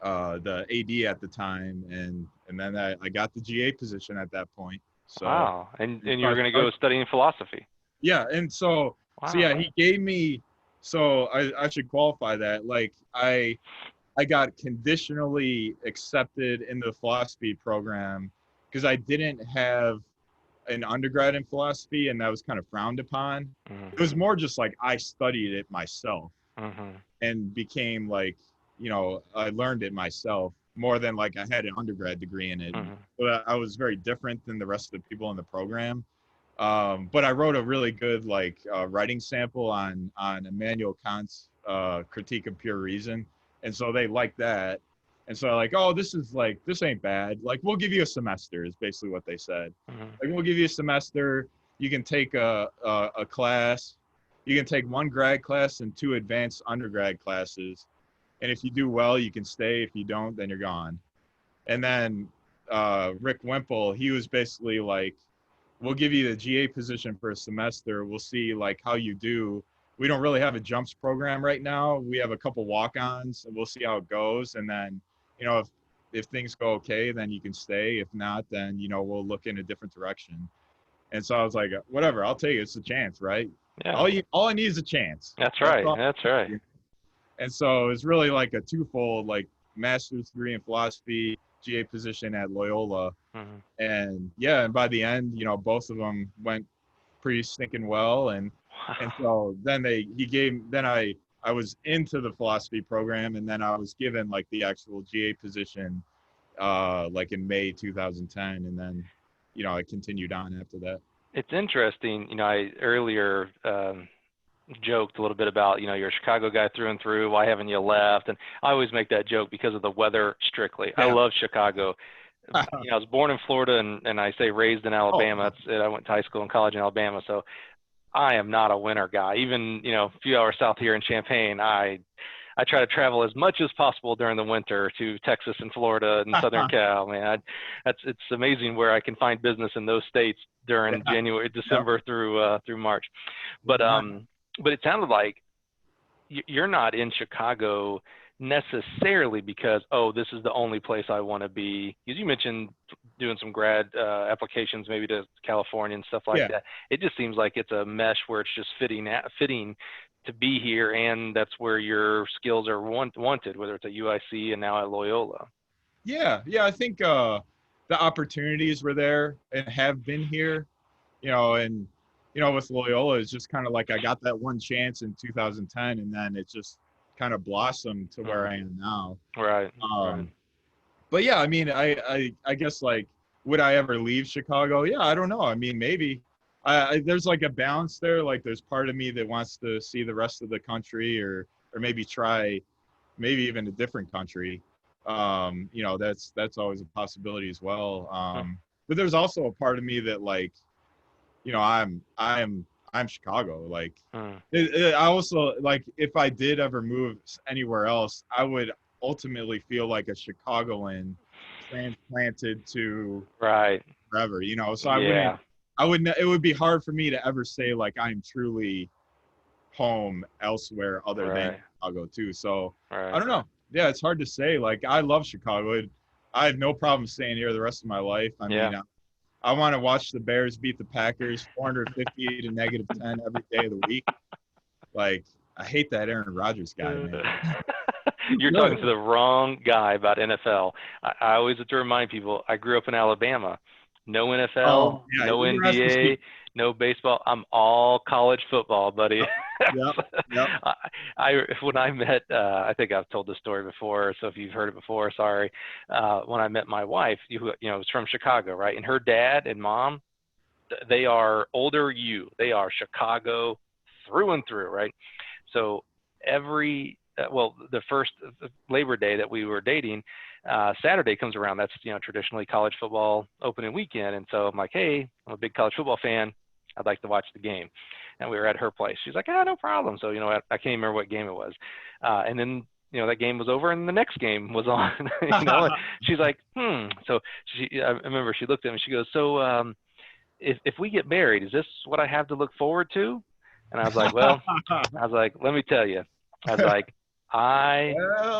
AD at the time, and then I got the GA position at that point. So, wow. And so you were I going to go started, studying philosophy. yeah, and so Wow. yeah, he gave me. So I should qualify that. Like I got conditionally accepted into the philosophy program because I didn't have an undergrad in philosophy, and that was kind of frowned upon. It was more just like I studied it myself and became like, I learned it myself more than like I had an undergrad degree in it. But I was very different than the rest of the people in the program. But I wrote a really good writing sample on Immanuel Kant's Critique of Pure Reason, and so they liked that. And so like, oh, this ain't bad. Like, we'll give you a semester is basically what they said. Like, we'll give you a semester. You can take a class. You can take 1 grad class and 2 advanced undergrad classes. And if you do well, you can stay. If you don't, then you're gone. And then Rick Wimple, he was basically like, we'll give you the GA position for a semester. We'll see like how you do. We don't really have a jumps program right now. We have a couple walk-ons, and we'll see how it goes. And then, if things go okay, then you can stay. If not, then, we'll look in a different direction. And so I was like, whatever, I'll take it. It's a chance, right? Yeah. All I need is a chance. That's right. That's right. And so it's really like a twofold, like master's degree in philosophy, GA position at Loyola. And by the end, both of them went pretty stinking well. And so then I was into the philosophy program, and then I was given like the actual GA position like in May 2010, and then I continued on after that. It's interesting, I earlier joked a little bit about, you're a Chicago guy through and through, why haven't you left? And I always make that joke because of the weather strictly. I love Chicago. I was born in Florida, and I say raised in Alabama. I went to high school and college in Alabama, so I am not a winter guy. Even, a few hours south here in Champaign, I try to travel as much as possible during the winter to Texas and Florida and Southern Cal. Man, it's amazing where I can find business in those states during January, December through March. But it sounded like you're not in Chicago necessarily because, this is the only place I want to be. Because you mentioned doing some grad applications maybe to California and stuff like that. It just seems like it's a mesh where it's just fitting to be here, and that's where your skills are wanted, whether it's at UIC and now at Loyola. Yeah, I think the opportunities were there and have been here, and with Loyola, it's just kind of like I got that one chance in 2010, and then it just kind of blossomed to where I am now. Right. But yeah, I mean, I guess like, would I ever leave Chicago? Yeah, I don't know. I mean, maybe. There's like a balance there. Like, there's part of me that wants to see the rest of the country, or maybe try, maybe even a different country. That's always a possibility as well. But there's also a part of me that like, I'm Chicago. Like, I also like, if I did ever move anywhere else, I would ultimately feel like a Chicagoan transplanted to forever. So I wouldn't. It would be hard for me to ever say like I'm truly home elsewhere other than Chicago too. So I don't know. Yeah, it's hard to say. Like, I love Chicago. I have no problem staying here the rest of my life. I mean, I want to watch the Bears beat the Packers 450 to -10 every day of the week. Like, I hate that Aaron Rodgers guy, man. You're talking to the wrong guy about NFL. I always have to remind people, I grew up in Alabama. No NFL, no NBA, no baseball. I'm all college football, buddy. Yep. When I met, I think I've told this story before, so if you've heard it before, sorry. When I met my wife, who was from Chicago, right? And her dad and mom, they are older you. They are Chicago through and through, right? So the first Labor Day that we were dating, Saturday comes around. That's, traditionally college football opening weekend. And so I'm like, hey, I'm a big college football fan. I'd like to watch the game. And we were at her place. She's like, no problem. So, I can't even remember what game it was. And then, that game was over and the next game was on. She's like, So I remember she looked at me. She goes, so if we get married, is this what I have to look forward to? And I was like, let me tell you. I was like, I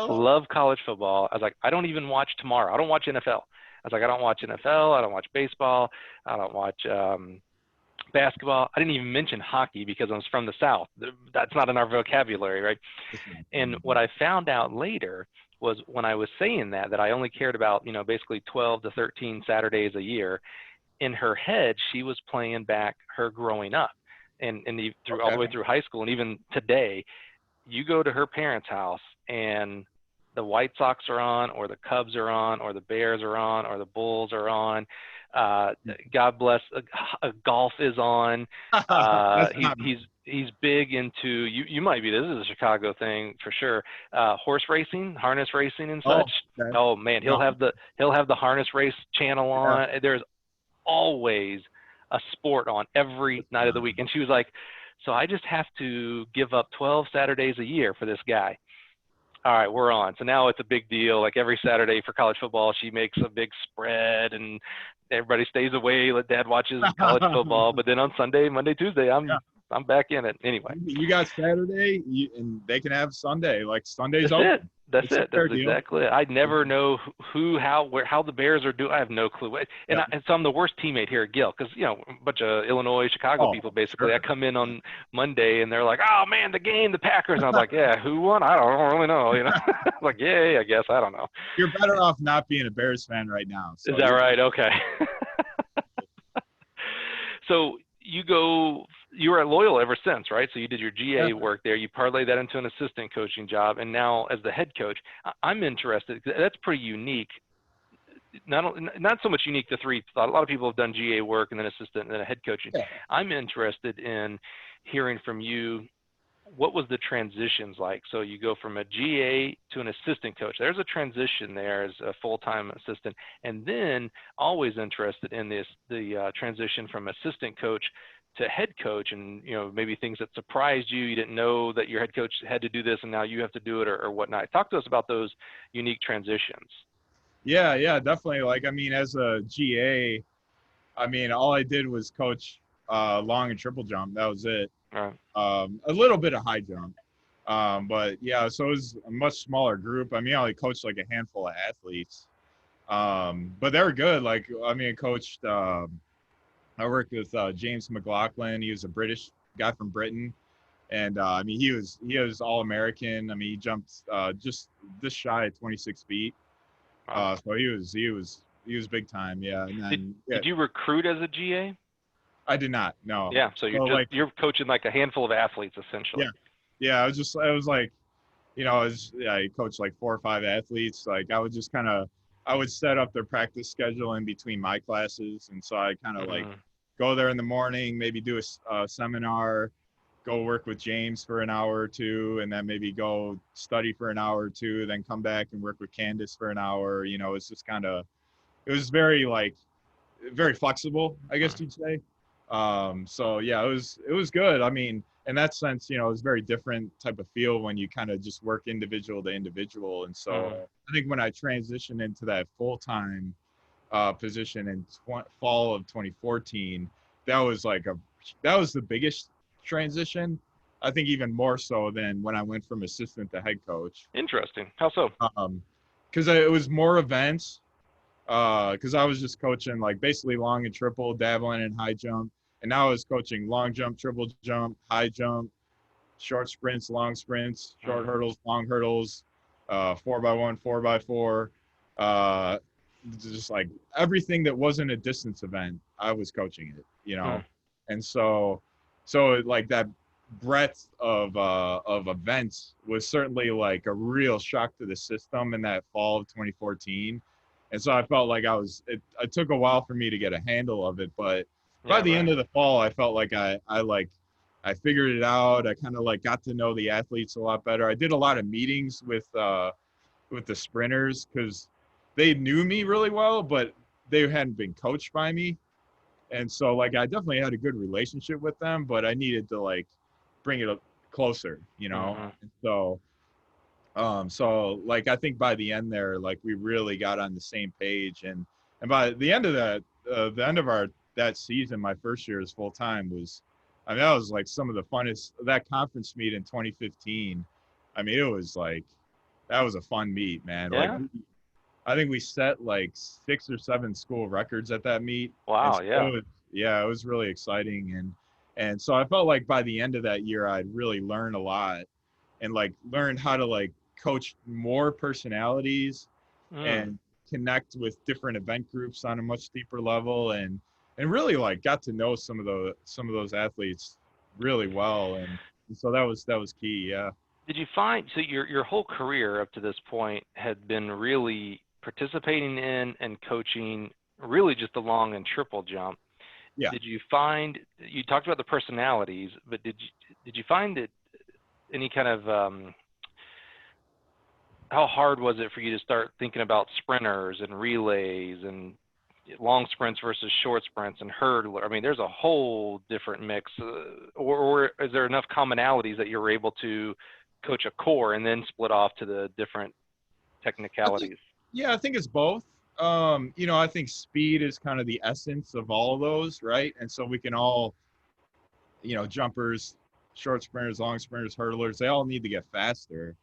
love college football. I was like, I don't even watch tomorrow. I don't watch NFL. I was like, I don't watch NFL. I don't watch baseball. I don't watch basketball. I didn't even mention hockey because I was from the South. That's not in our vocabulary, right? And what I found out later was when I was saying that I only cared about, basically 12 to 13 Saturdays a year. In her head, she was playing back her growing up and through all the way through high school. And even today, you go to her parents' house and the White Sox are on, or the Cubs are on, or the Bears are on, or the Bulls are on. God bless, golf is on. He's big into, you might be, this is a Chicago thing for sure. Horse racing, harness racing and such. Oh man, he'll have the harness race channel on. There's always a sport on every night of the week. And she was like, so I just have to give up 12 Saturdays a year for this guy. All right, we're on. So now it's a big deal. Like every Saturday for college football, she makes a big spread and everybody stays away. Let dad watches college football. But then on Sunday, Monday, Tuesday, I'm back in it anyway. You got Saturday and they can have Sunday. Like Sunday's open. That's exactly it. I never know how the Bears are doing. I have no clue. And so I'm the worst teammate here at Gill because, a bunch of Illinois, Chicago people, basically. Sure. I come in on Monday and they're like, oh, man, the game, the Packers. And I was like, yeah, who won? I don't really know. Like, yeah, I guess. I don't know. You're better off not being a Bears fan right now. So is that right? Okay. So you were at Loyola ever since, right? So you did your GA work there. You parlayed that into an assistant coaching job, and now as the head coach, I'm interested. That's pretty unique. Not so much unique to three. A lot of people have done GA work and then assistant and then a head coaching. Yeah. I'm interested in hearing from you. What was the transitions like? So you go from a GA to an assistant coach. There's a transition there as a full-time assistant, and then always interested in the transition from assistant coach to head coach, and maybe things that surprised you. You didn't know that your head coach had to do this, and now you have to do it, or whatnot. Talk to us about those unique transitions. Yeah, definitely. Like, as a GA, all I did was coach long and triple jump. That was it. Right. A little bit of high jump. But yeah, so it was a much smaller group. I only coached like a handful of athletes. But they were good. Like, I coached, I worked with James McLaughlin. He was a British guy from Britain. And he was all American. He jumped just shy of 26 feet. So he was big time. Yeah. And then, did you recruit as a GA? I did not. No. Yeah. So you're coaching like a handful of athletes essentially. Yeah. I was like, I coached like 4 or 5 athletes. Like I would just I would set up their practice schedule in between my classes. And so I like go there in the morning, maybe do a seminar, go work with James for an hour or two, and then maybe go study for an hour or two, then come back and work with Candace for an hour. It's just it was very flexible, I guess you'd say. So yeah, it was good. In that sense, it was very different type of feel when you kind of just work individual to individual. And so I think when I transitioned into that full-time position in fall of 2014, that was the biggest transition. I think even more so than when I went from assistant to head coach. Interesting. How so? Because it was more events. Because I was just coaching like basically long and triple, dabbling in high jump. And now I was coaching long jump, triple jump, high jump, short sprints, long sprints, short hurdles, long hurdles, 4x1, 4x4. Just like everything that wasn't a distance event, I was coaching it, And so like that breadth of events was certainly like a real shock to the system in that fall of 2014. And so I felt like it took a while for me to get a handle of it, but by the end of the fall, I felt like I figured it out. I kind of like got to know the athletes a lot better. I did a lot of meetings with the sprinters because they knew me really well, but they hadn't been coached by me. And so like, I definitely had a good relationship with them, but I needed to like bring it up closer, And so like, I think by the end there, like we really got on the same page, and by the end of that season, my first year as full time was, that was like some of the funnest. That conference meet in 2015. It was like, that was a fun meet, man. Yeah. Like, I think we set like 6 or 7 school records at that meet. Wow. So it was really exciting, and so I felt like by the end of that year, I'd really learned a lot, and like learned how to like coach more personalities Mm. and connect with different event groups on a much deeper level, and really like got to know some of those athletes really well, and so that was key. Yeah. Did you find, so your whole career up to this point had been really participating in and coaching really just the long and triple jump. Yeah. Did you find, you talked about the personalities, but did you find that any kind of how hard was it for you to start thinking about sprinters and relays and long sprints versus short sprints and hurdler? I mean, there's a whole different mix. Or is there enough commonalities that you're able to coach a core and then split off to the different technicalities? I think it's both. I think speed is kind of the essence of all of those, right? And so we can all, jumpers, short sprinters, long sprinters, hurdlers, they all need to get faster.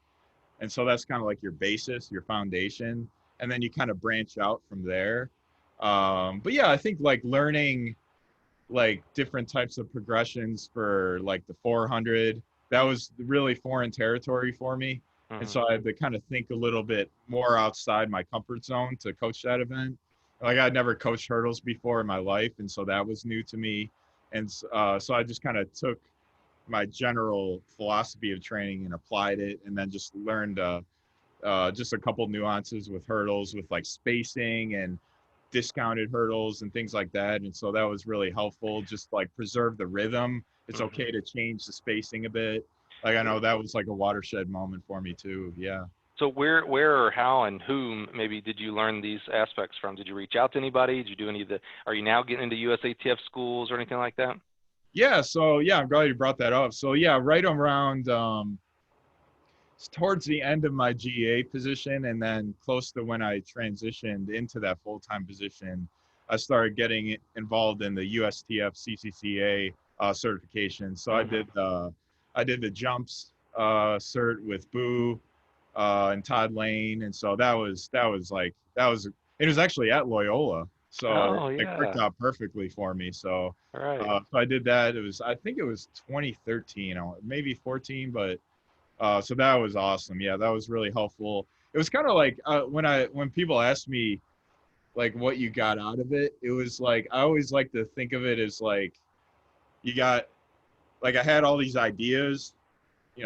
And so that's kind of like your basis, your foundation. And then you kind of branch out from there. But yeah, I think like learning like different types of progressions for like the 400, that was really foreign territory for me. And so I had to kind of think a little bit more outside my comfort zone to coach that event. Like I'd never coached hurdles before in my life, and so that was new to me. And so I just kind of took my general philosophy of training and applied it, and then just learned just a couple nuances with hurdles, with like spacing and discounted hurdles and things like that. And so that was really helpful. Just like preserve the rhythm. It's okay to change the spacing a bit. Like I know that was like a watershed moment for me too. Yeah. So where or how and whom maybe did you learn these aspects from? Did you reach out to anybody? Did you do any of the, are you now getting into USATF schools or anything like that? Yeah. So yeah, I'm glad you brought that up. So yeah, right around towards the end of my GA position, and then close to when I transitioned into that full-time position, I started getting involved in the USTF CCCA certification. So I did the jumps cert with Boo and Todd Lane, and so it was actually at Loyola, so it worked out perfectly for me. So so I did that. I think it was 2013, maybe 14, but so that was awesome. Yeah, that was really helpful. It was kind of like when people ask me like what you got out of it, it was like I always like to think of it as like you got, like I had all these ideas,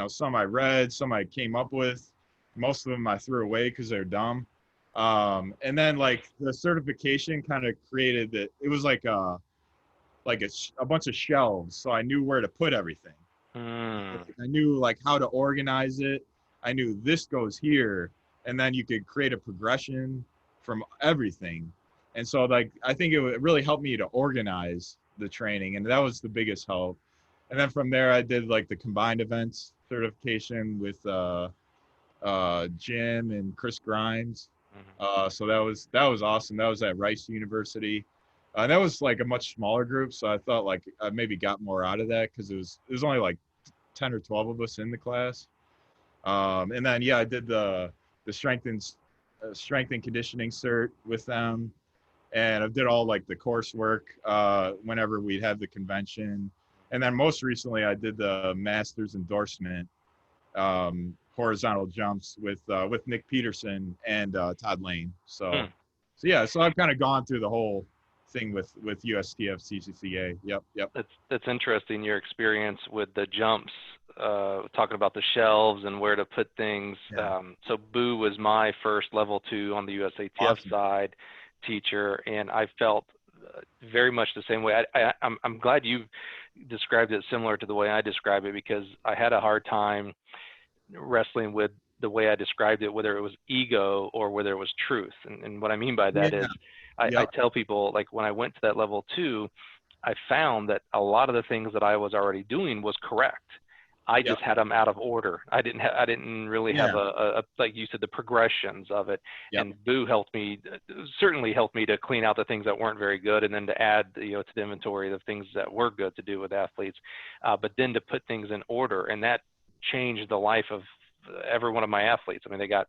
some I read, some I came up with, most of them I threw away because they're dumb. And then like the certification kind of created that. It was like a bunch of shelves, so I knew where to put everything. I knew like how to organize it. I knew this goes here, and then you could create a progression from everything. And so like I think it really helped me to organize the training, and that was the biggest help. And then from there I did like the combined events certification with Jim and Chris Grimes. So that was awesome. That was at Rice University. That was like a much smaller group, so I thought like I maybe got more out of that because it was only like 10 or 12 of us in the class. And then yeah, I did the strength and conditioning cert with them, and I did all like the coursework whenever we'd have the convention. And then most recently, I did the master's endorsement horizontal jumps with Nick Peterson and Todd Lane. So yeah, so I've kind of gone through the whole thing with USTF CCCA. Yep. That's interesting, your experience with the jumps, talking about the shelves and where to put things. Yeah. So Boo was my first level 2 on the USATF side teacher, and I felt very much the same way. I'm glad you described it similar to the way I describe it, because I had a hard time wrestling with the way I described it, whether it was ego or whether it was truth. And what I mean by that is I tell people, like when I went to that level 2, I found that a lot of the things that I was already doing was correct. I just had them out of order. I didn't really have a like you said, the progressions of it. And Boo certainly helped me to clean out the things that weren't very good, and then to add, to the inventory of things that were good to do with athletes. But then to put things in order, and that changed the life of every one of my athletes. I mean, they got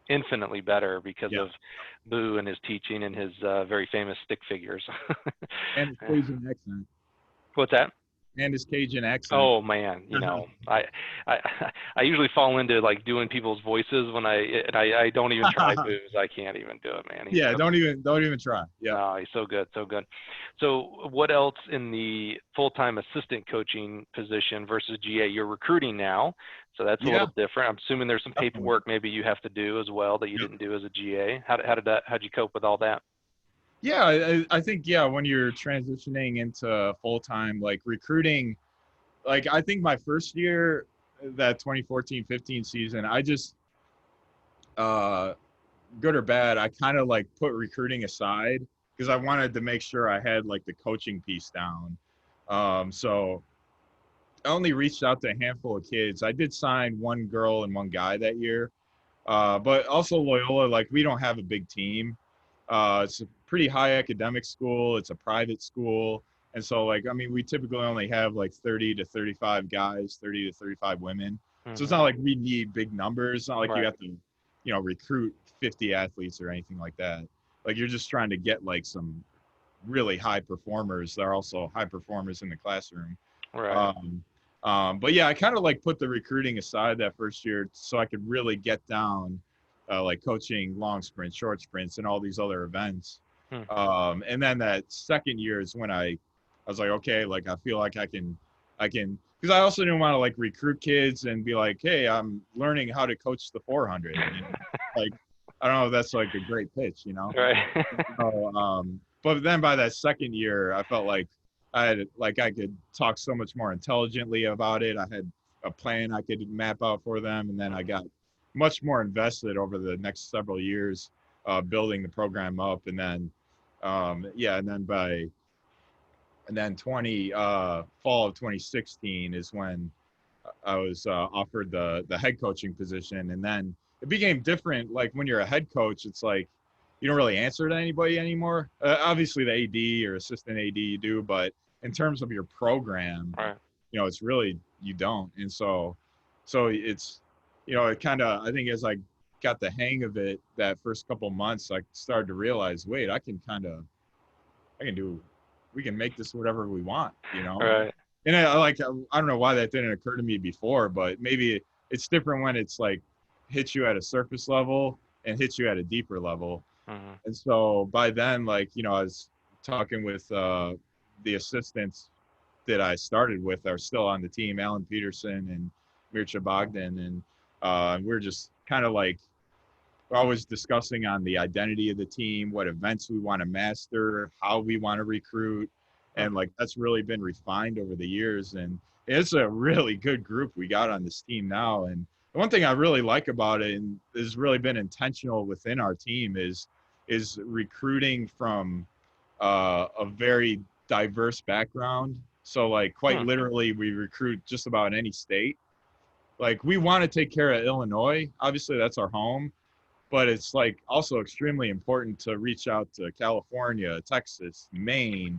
infinitely better because of Boo and his teaching and his very famous stick figures. And Cajun accent. What's that? and his Cajun accent. Oh man, I usually fall into like doing people's voices when I don't even try booze. I can't even do it, man. Yeah, don't even try. Yeah. No, he's so good, so good. So what else in the full-time assistant coaching position versus GA? You're recruiting now, so that's a little different. I'm assuming there's some paperwork maybe you have to do as well that you didn't do as a GA. How'd you cope with all that? Yeah, I think when you're transitioning into full-time like recruiting, like I think my first year, that 2014-15 season, I just good or bad, I kind of like put recruiting aside because I wanted to make sure I had like the coaching piece down. So I only reached out to a handful of kids. I did sign one girl and one guy that year. But also Loyola, like we don't have a big team. It's a pretty high academic school. It's a private school. And so like, I mean, we typically only have like 30 to 35 guys, 30 to 35 women. Mm-hmm. So it's not like we need big numbers. It's not like you have to, recruit 50 athletes or anything like that. Like you're just trying to get like some really high performers that are also high performers in the classroom. Right. But yeah, I kind of like put the recruiting aside that first year so I could really get down like coaching long sprints, short sprints, and all these other events. And then that second year is when I was like, okay, like I feel like I can, because I also didn't want to like recruit kids and be like, hey, I'm learning how to coach the 400. Like, I don't know if that's like a great pitch, Right. So, but then by that second year, I felt like I could talk so much more intelligently about it. I had a plan I could map out for them, and then I got much more invested over the next several years, building the program up, and then and then fall of 2016 is when I was offered the head coaching position, and then it became different. Like when you're a head coach, it's like you don't really answer to anybody anymore. Obviously, the AD or assistant AD you do, but in terms of your program, it's really you don't. And so it's it kind of, I think as I got the hang of it that first couple months, I started to realize, wait, we can make this whatever we want, Right. And I don't know why that didn't occur to me before, but maybe it's different when it's like hits you at a surface level and hits you at a deeper level. Mm-hmm. And so by then, like, I was talking with the assistants that I started with are still on the team, Alan Peterson and Mircea Bogdan. And we're just kind of like always discussing on the identity of the team, what events we want to master, how we want to recruit. And like, that's really been refined over the years. And it's a really good group we got on this team now. And the one thing I really like about it, and has really been intentional within our team, is recruiting from a very diverse background. So like quite literally, we recruit just about any state. Like we want to take care of Illinois. Obviously, that's our home. But it's like also extremely important to reach out to California, Texas, Maine.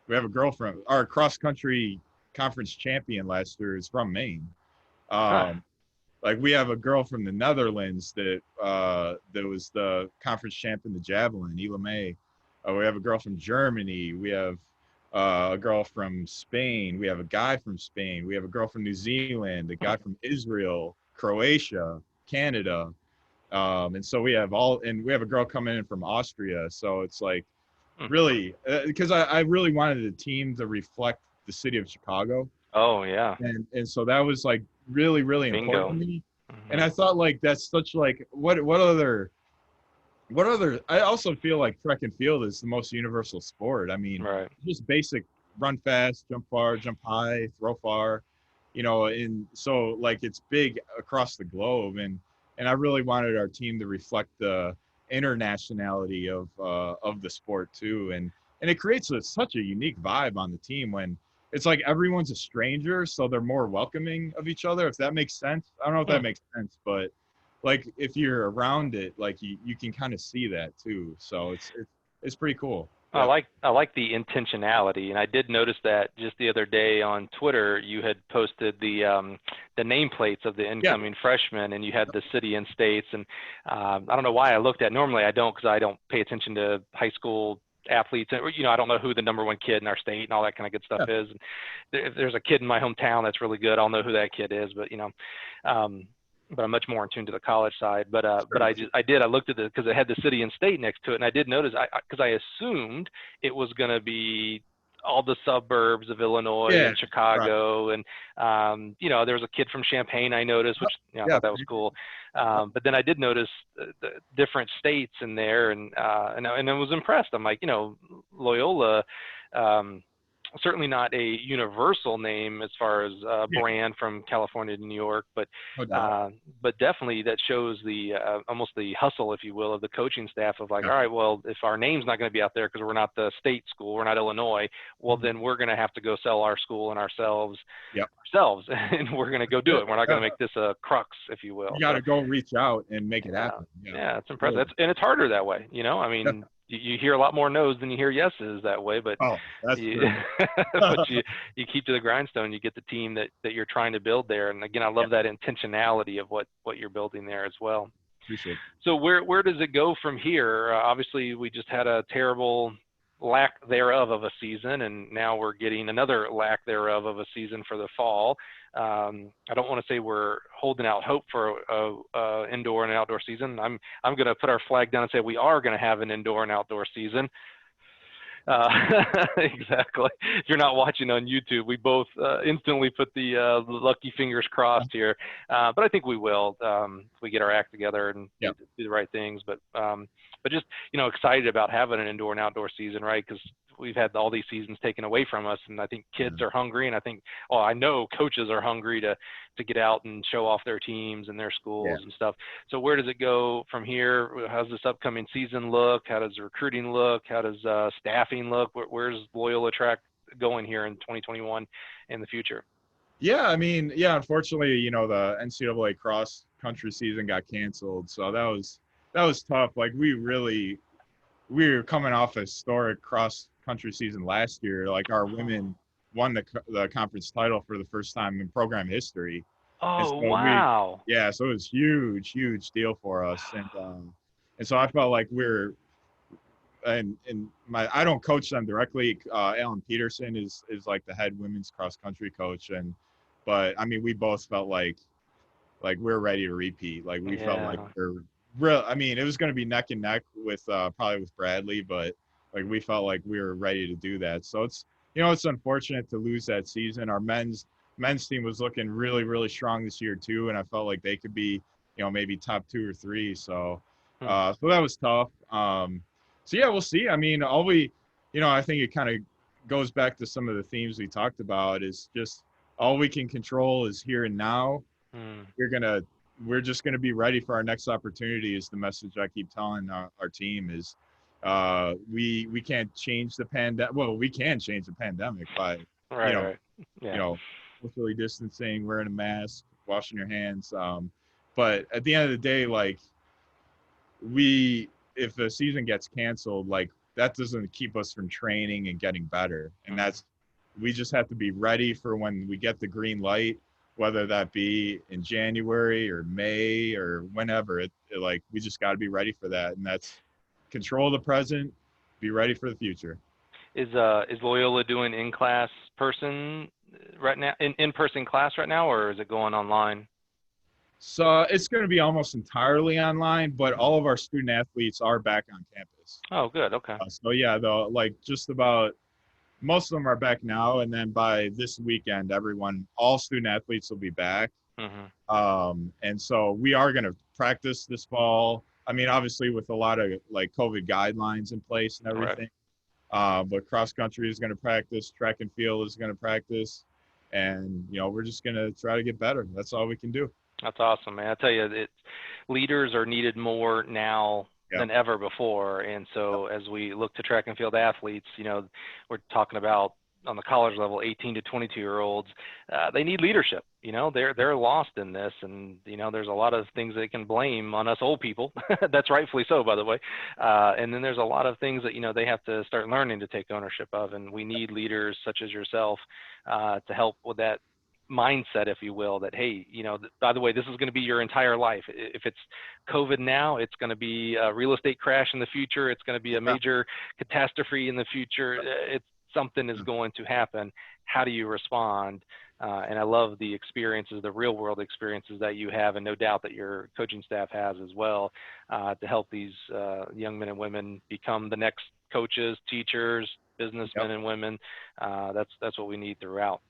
We have a girl from our cross-country conference champion last year is from Maine. Like we have a girl from the Netherlands that was the conference champ in the javelin, Ela May. We have a girl from Germany. We have a girl from Spain. We have a guy from Spain. We have a girl from New Zealand, a guy from Israel, Croatia, Canada. And so we have we have a girl coming in from Austria. So it's like really, because I really wanted the team to reflect the city of Chicago. Oh yeah. And so that was like really, really important to me. Mm-hmm. And I thought like, that's such like, what other, I also feel like track and field is the most universal sport. I mean, just basic run fast, jump far, jump high, throw far, and so like it's big across the globe. And I really wanted our team to reflect the internationality of the sport too. And it creates such a unique vibe on the team when it's like everyone's a stranger, so they're more welcoming of each other, if that makes sense. I don't know if that makes sense, but like if you're around it, like you can kind of see that too. So it's pretty cool. I like the intentionality, and I did notice that just the other day on Twitter, you had posted the nameplates of the incoming freshmen, and you had the city and states. And I don't know why I looked at. Normally, I don't, because I don't pay attention to high school athletes, and I don't know who the number one kid in our state and all that kind of good stuff is. And if there's a kid in my hometown that's really good, I'll know who that kid is. But but I'm much more in tune to the college side. But I looked at it because it had the city and state next to it, and I did notice because I assumed it was going to be all the suburbs of Illinois and Chicago, and there was a kid from Champaign I noticed, which I thought that was cool. But then I did notice the different states in there, and I was impressed. I'm like, Loyola, certainly not a universal name as far as brand from California to New York, but definitely that shows the almost the hustle, if you will, of the coaching staff of like, all right, well, if our name's not going to be out there because we're not the state school, we're not Illinois, well, then we're going to have to go sell our school and ourselves, and we're going to go do it. We're not going to make this a crux, if you will. You got to go reach out and make it happen. Yeah, it's impressive. And it's harder that way, I mean, you hear a lot more no's than you hear yeses that way, but that's but you keep to the grindstone, you get the team that you're trying to build there. And again, I love that intentionality of what you're building there as well. Appreciate it. So where does it go from here? Obviously, we just had a terrible lack thereof of a season, and now we're getting another lack thereof of a season for the fall. I don't want to say we're holding out hope for a indoor and outdoor season. I'm going to put our flag down and say we are going to have an indoor and outdoor season. Exactly. If you're not watching on YouTube, we both instantly put the lucky fingers crossed here. But I think we will if we get our act together and do the right things. But just, excited about having an indoor and outdoor season, right? Because we've had all these seasons taken away from us, and I think kids are hungry, and I know coaches are hungry to get out and show off their teams and their schools and stuff. So where does it go from here? How's this upcoming season look? How does recruiting look? How does staffing look? Where's Loyola track going here in 2021 and the future? Yeah, I mean, unfortunately, the NCAA cross country season got canceled, so that was tough. Like we were coming off a historic cross country season last year. Like our women won the conference title for the first time in program history. Oh, wow. So it was huge deal for us. And so I felt like I don't coach them directly. Alan Peterson is like the head women's cross country coach. But I mean, we both felt like we're ready to repeat. Like we felt like we're real. I mean, it was going to be neck and neck with probably with Bradley, but like we felt like we were ready to do that. So it's unfortunate to lose that season. Our men's team was looking really strong this year too, and I felt like they could be maybe top 2 or 3. So so that was tough. So we'll see. I mean, I think it kind of goes back to some of the themes we talked about. Is just all we can control is here and now. We're just going to be ready for our next opportunity is the message I keep telling our team is we can't change the pandemic. Well, we can change the pandemic by, socially distancing, wearing a mask, washing your hands. But at the end of the day, like if the season gets canceled, like that doesn't keep us from training and getting better. And we just have to be ready for when we get the green light, whether that be in January or May or whenever. We just got to be ready for that, and that's control the present, be ready for the future. Is Loyola doing in-class person right now, in-person class right now, or is it going online? So it's going to be almost entirely online, but all of our student athletes are back on campus. Oh, good. Okay. Just about most of them are back now, and then by this weekend, all student athletes will be back. And so we are going to practice this fall. I mean, obviously with a lot of like COVID guidelines in place and everything. Right. But cross country is going to practice, track and field is going to practice, and we're just going to try to get better. That's all we can do. That's awesome, man. I tell you, leaders are needed more now than ever before. And so as we look to track and field athletes, we're talking about on the college level, 18 to 22-year-olds, they need leadership. They're lost in this, and there's a lot of things they can blame on us old people. That's rightfully so, by the way. And then there's a lot of things that they have to start learning to take ownership of, and we need leaders such as yourself to help with that mindset, if you will, that, hey, you know, by the way, this is going to be your entire life. If it's COVID now, it's going to be a real estate crash in the future. It's going to be a major catastrophe in the future. It's something is going to happen. How do you respond? And I love the experiences, the real world experiences that you have, and no doubt that your coaching staff has as well, to help these young men and women become the next coaches, teachers, businessmen and women. That's what we need throughout.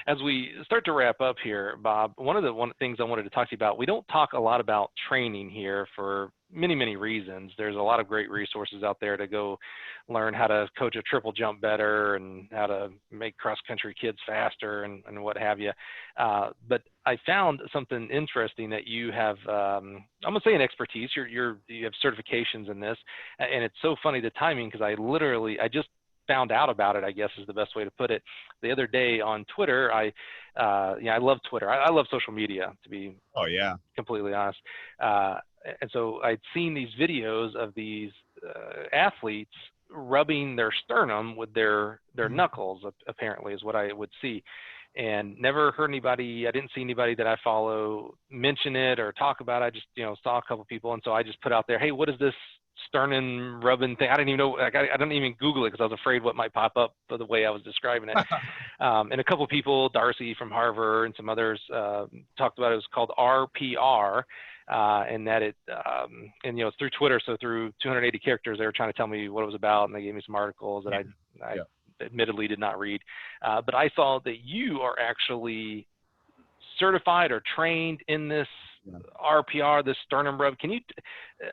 As we start to wrap up here, Bob, one of the things I wanted to talk to you about, we don't talk a lot about training here for many, many reasons. There's a lot of great resources out there to go learn how to coach a triple jump better and how to make cross-country kids faster and what have you. But I found something interesting that you have, I'm going to say an expertise. You have certifications in this, and it's so funny, the timing, because I just found out about it, I guess is the best way to put it. The other day on Twitter, I love Twitter. I love social media, to be completely honest. And so I'd seen these videos of these athletes rubbing their sternum with their knuckles, apparently, is what I would see. And never heard anybody, I didn't see anybody that I follow mention it or talk about it. I just, saw a couple people. And so I just put out there, hey, what is this sternum rubbing thing? I didn't even know, I didn't even Google it because I was afraid what might pop up for the way I was describing it. And a couple of people, Darcy from Harvard and some others, talked about it. It was called RPR, and that it, it's through Twitter. So through 280 characters, they were trying to tell me what it was about, and they gave me some articles that I admittedly did not read. But I saw that you are actually certified or trained in this RPR, this sternum rub.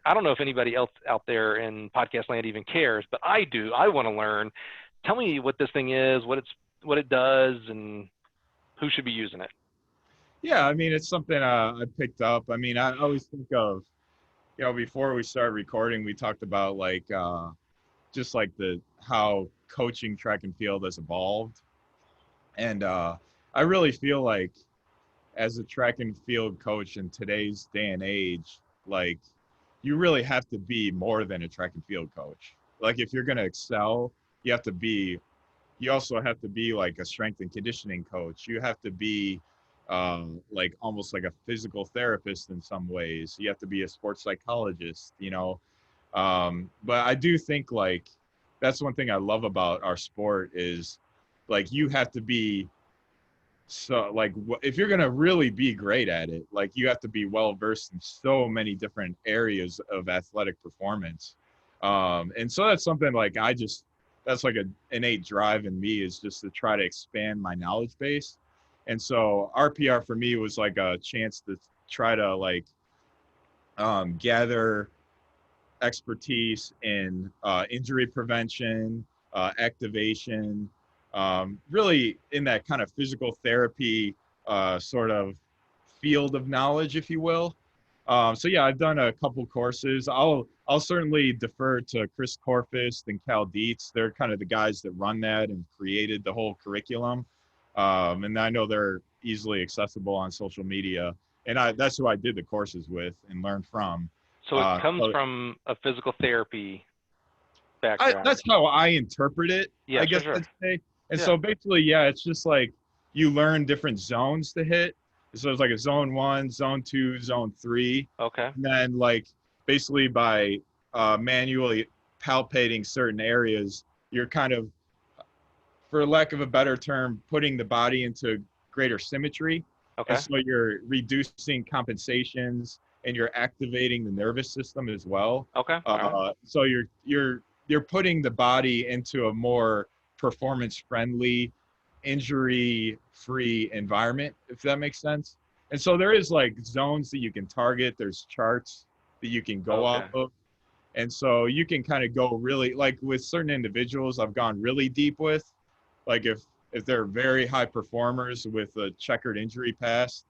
I don't know if anybody else out there in podcast land even cares, but I do. I want to learn. Tell me what this thing is, what it does, and who should be using it. Yeah, I mean, it's something I picked up. I mean, I always think of, before we started recording, we talked about just like how coaching track and field has evolved. And I really feel like as a track and field coach in today's day and age, like, you really have to be more than a track and field coach. Like, if you're going to excel, you also have to be like a strength and conditioning coach. You have to be like almost like a physical therapist in some ways. You have to be a sports psychologist, but I do think like that's one thing I love about our sport is like you have to be if you're going to really be great at it, like you have to be well versed in so many different areas of athletic performance. And so that's something like that's like an innate drive in me, is just to try to expand my knowledge base. And so RPR for me was like a chance to try to gather expertise in injury prevention, activation, really in that kind of physical therapy sort of field of knowledge, if you will. So yeah, I've done a couple courses. I'll certainly defer to Chris Corfist and Cal Dietz. They're kind of the guys that run that and created the whole curriculum. And I know they're easily accessible on social media. And that's who I did the courses with and learned from. So it comes from a physical therapy background. That's how I interpret it, I guess I'd say. And so basically, it's just like you learn different zones to hit. So it's like a zone 1, zone 2, zone 3. Okay. And then basically by manually palpating certain areas, you're kind of, for lack of a better term, putting the body into greater symmetry. Okay. And so you're reducing compensations and you're activating the nervous system as well. Okay. So you're putting the body into a more performance-friendly, injury-free environment, if that makes sense. And so there is zones that you can target. There's charts that you can go off of. And so you can kind of go really, with certain individuals I've gone really deep with, if they're very high performers with a checkered injury past,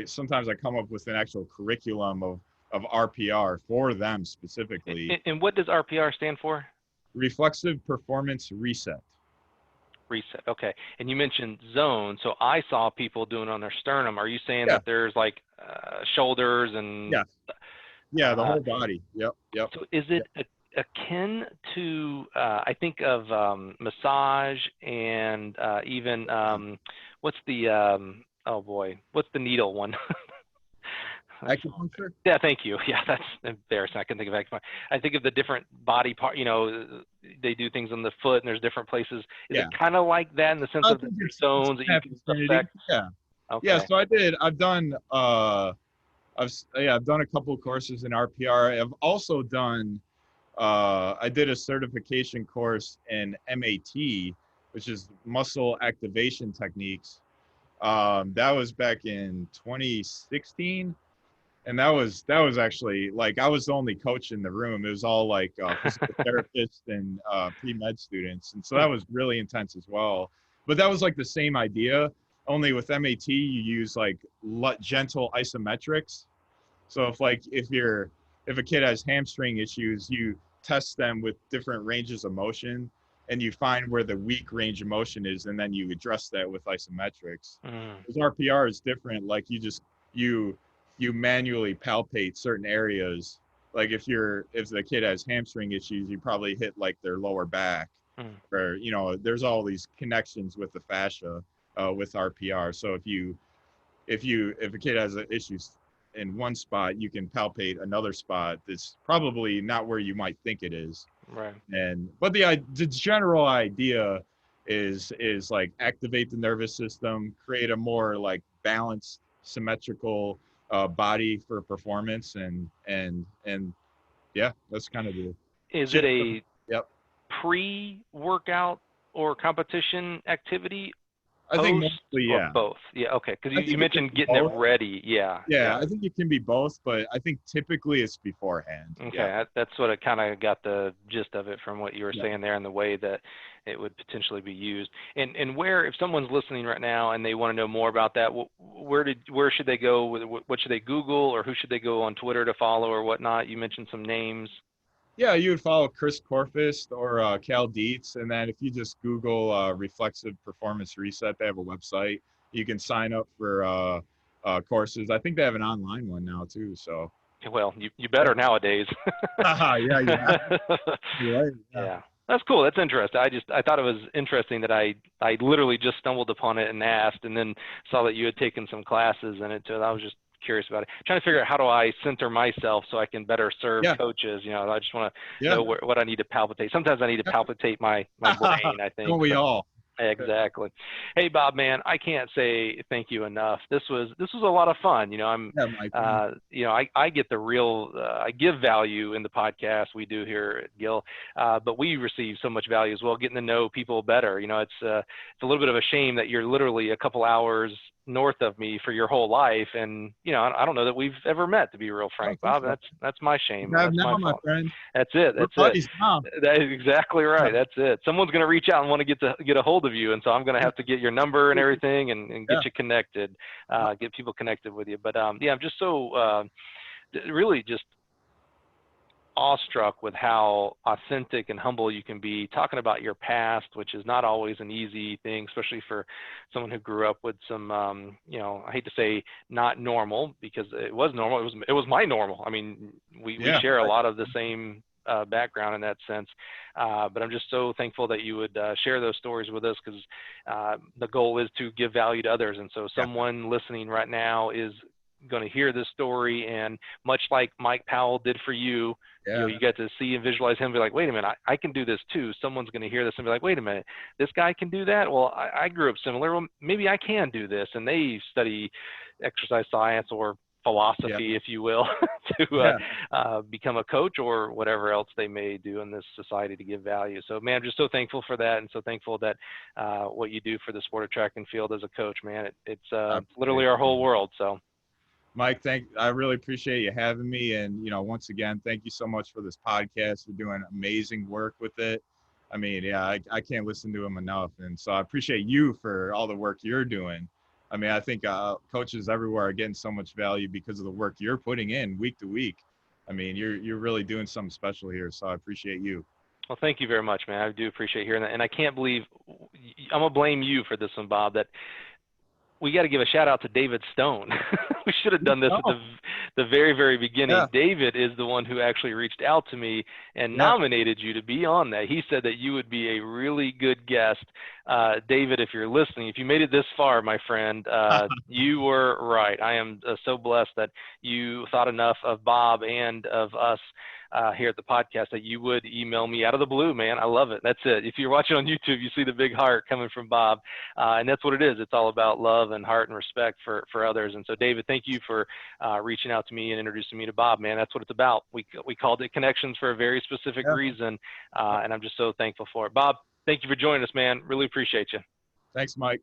sometimes I come up with an actual curriculum of RPR for them specifically. And what does RPR stand for? Reflexive Performance Reset. Reset. Okay. And you mentioned zone. So I saw people doing on their sternum. Are you saying that there's shoulders and? Yeah, the whole body. Yep. So is it akin to, I think of massage and even, what's the Oh boy, what's the needle one? Acupuncture? Yeah, thank you. Yeah, that's embarrassing. I can think of acupuncture. I think of the different body part. You know, they do things on the foot, and there's different places. Is it kind of like that in the sense I of think there's it's zones that you can affinity. affect? Yeah. Yeah. Okay. So I've done a couple of courses in RPR. I've also done, I did a certification course in MAT, which is muscle activation techniques. That was back in 2016. And that was actually like I was the only coach in the room. It was all like physical therapists and pre-med students, and so that was really intense as well. But that was like the same idea, only with MAT you use like gentle isometrics. So if a kid has hamstring issues, you test them with different ranges of motion, and you find where the weak range of motion is, and then you address that with isometrics. Because RPR is different. Like you manually palpate certain areas. Like if the kid has hamstring issues, you probably hit like their lower back, or there's all these connections with the fascia with RPR. So if a kid has issues in one spot, you can palpate another spot that's probably not where you might think it is. Right. But the general idea is like activate the nervous system, create a more like balanced, symmetrical body for performance, and yeah, that's kind of the. Is it a Yep. pre-workout or competition activity? I think mostly, or yeah. both? Yeah, okay. Because you mentioned getting both. it ready. Yeah. Yeah, I think it can be both, but I think typically it's beforehand. Okay, Yeah. that's what I kind of got the gist of it from what you were saying there, and the way that it would potentially be used. And where, if someone's listening right now and they want to know more about that, where should they go? What should they Google, or who should they go on Twitter to follow or whatnot? You mentioned some names. Yeah, you would follow Chris Korfist or Cal Dietz, and then if you just Google Reflexive Performance Reset, they have a website. You can sign up for courses. I think they have an online one now too. So. Well, you better nowadays. Yeah. Right. Yeah. That's cool. That's interesting. I thought it was interesting that I literally just stumbled upon it and asked, and then saw that you had taken some classes in it. So I was just curious about it. Trying to figure out how do I center myself so I can better serve coaches. I just want to know what I need to palpitate. Sometimes I need to palpitate my brain, I think. Don't we all? Exactly. Hey, Bob, man, I can't say thank you enough. This was a lot of fun. I get the real, I give value in the podcast we do here at Gill, but we receive so much value as well, getting to know people better. It's a little bit of a shame that you're literally a couple hours north of me for your whole life, and I don't know that we've ever met, to be real frank, Bob. So. That's my shame. That's now, my my fault. friend. That's it. That is exactly right. That's it. Someone's going to reach out and want to get a hold of you, and so I'm going to have to get your number and everything, and get you connected, get people connected with you. But I'm just so really just awestruck with how authentic and humble you can be, talking about your past, which is not always an easy thing, especially for someone who grew up with some, I hate to say not normal, because it was normal. It was my normal. I mean, we share a lot of the same background in that sense. But I'm just so thankful that you would share those stories with us, because the goal is to give value to others. And so someone listening right now is going to hear this story, and much like Mike Powell did for you, you get to see and visualize him, be like, wait a minute, I can do this too. Someone's going to hear this and be like, wait a minute, this guy can do that? Well, I grew up similar. Well, maybe I can do this. And they study exercise science or philosophy, if you will, to become a coach or whatever else they may do in this society to give value. So, man, I'm just so thankful for that, and so thankful that what you do for the sport of track and field as a coach, man, it's literally our whole world. So. Mike, I really appreciate you having me. And, once again, thank you so much for this podcast. You're doing amazing work with it. I mean, I can't listen to them enough. And so I appreciate you for all the work you're doing. I mean, I think coaches everywhere are getting so much value because of the work you're putting in week to week. I mean, you're really doing something special here. So I appreciate you. Well, thank you very much, man. I do appreciate hearing that. And I can't believe, I'm going to blame you for this one, Bob, that we got to give a shout out to David Stone. We should have done this at the very, very beginning. Yeah. David is the one who actually reached out to me and nominated you to be on that. He said that you would be a really good guest. David, if you're listening, if you made it this far, my friend, you were right. I am so blessed that you thought enough of Bob and of us here at the podcast that you would email me out of the blue, man. I love it. That's it. If you're watching on YouTube, you see the big heart coming from Bob, and that's what it is. It's all about love and heart and respect for others. And so, David, thank you for reaching out to me and introducing me to Bob, man. That's what it's about. We called it Connections for a very specific reason, and I'm just so thankful for it. Bob, thank you for joining us, man. Really appreciate you. Thanks, Mike.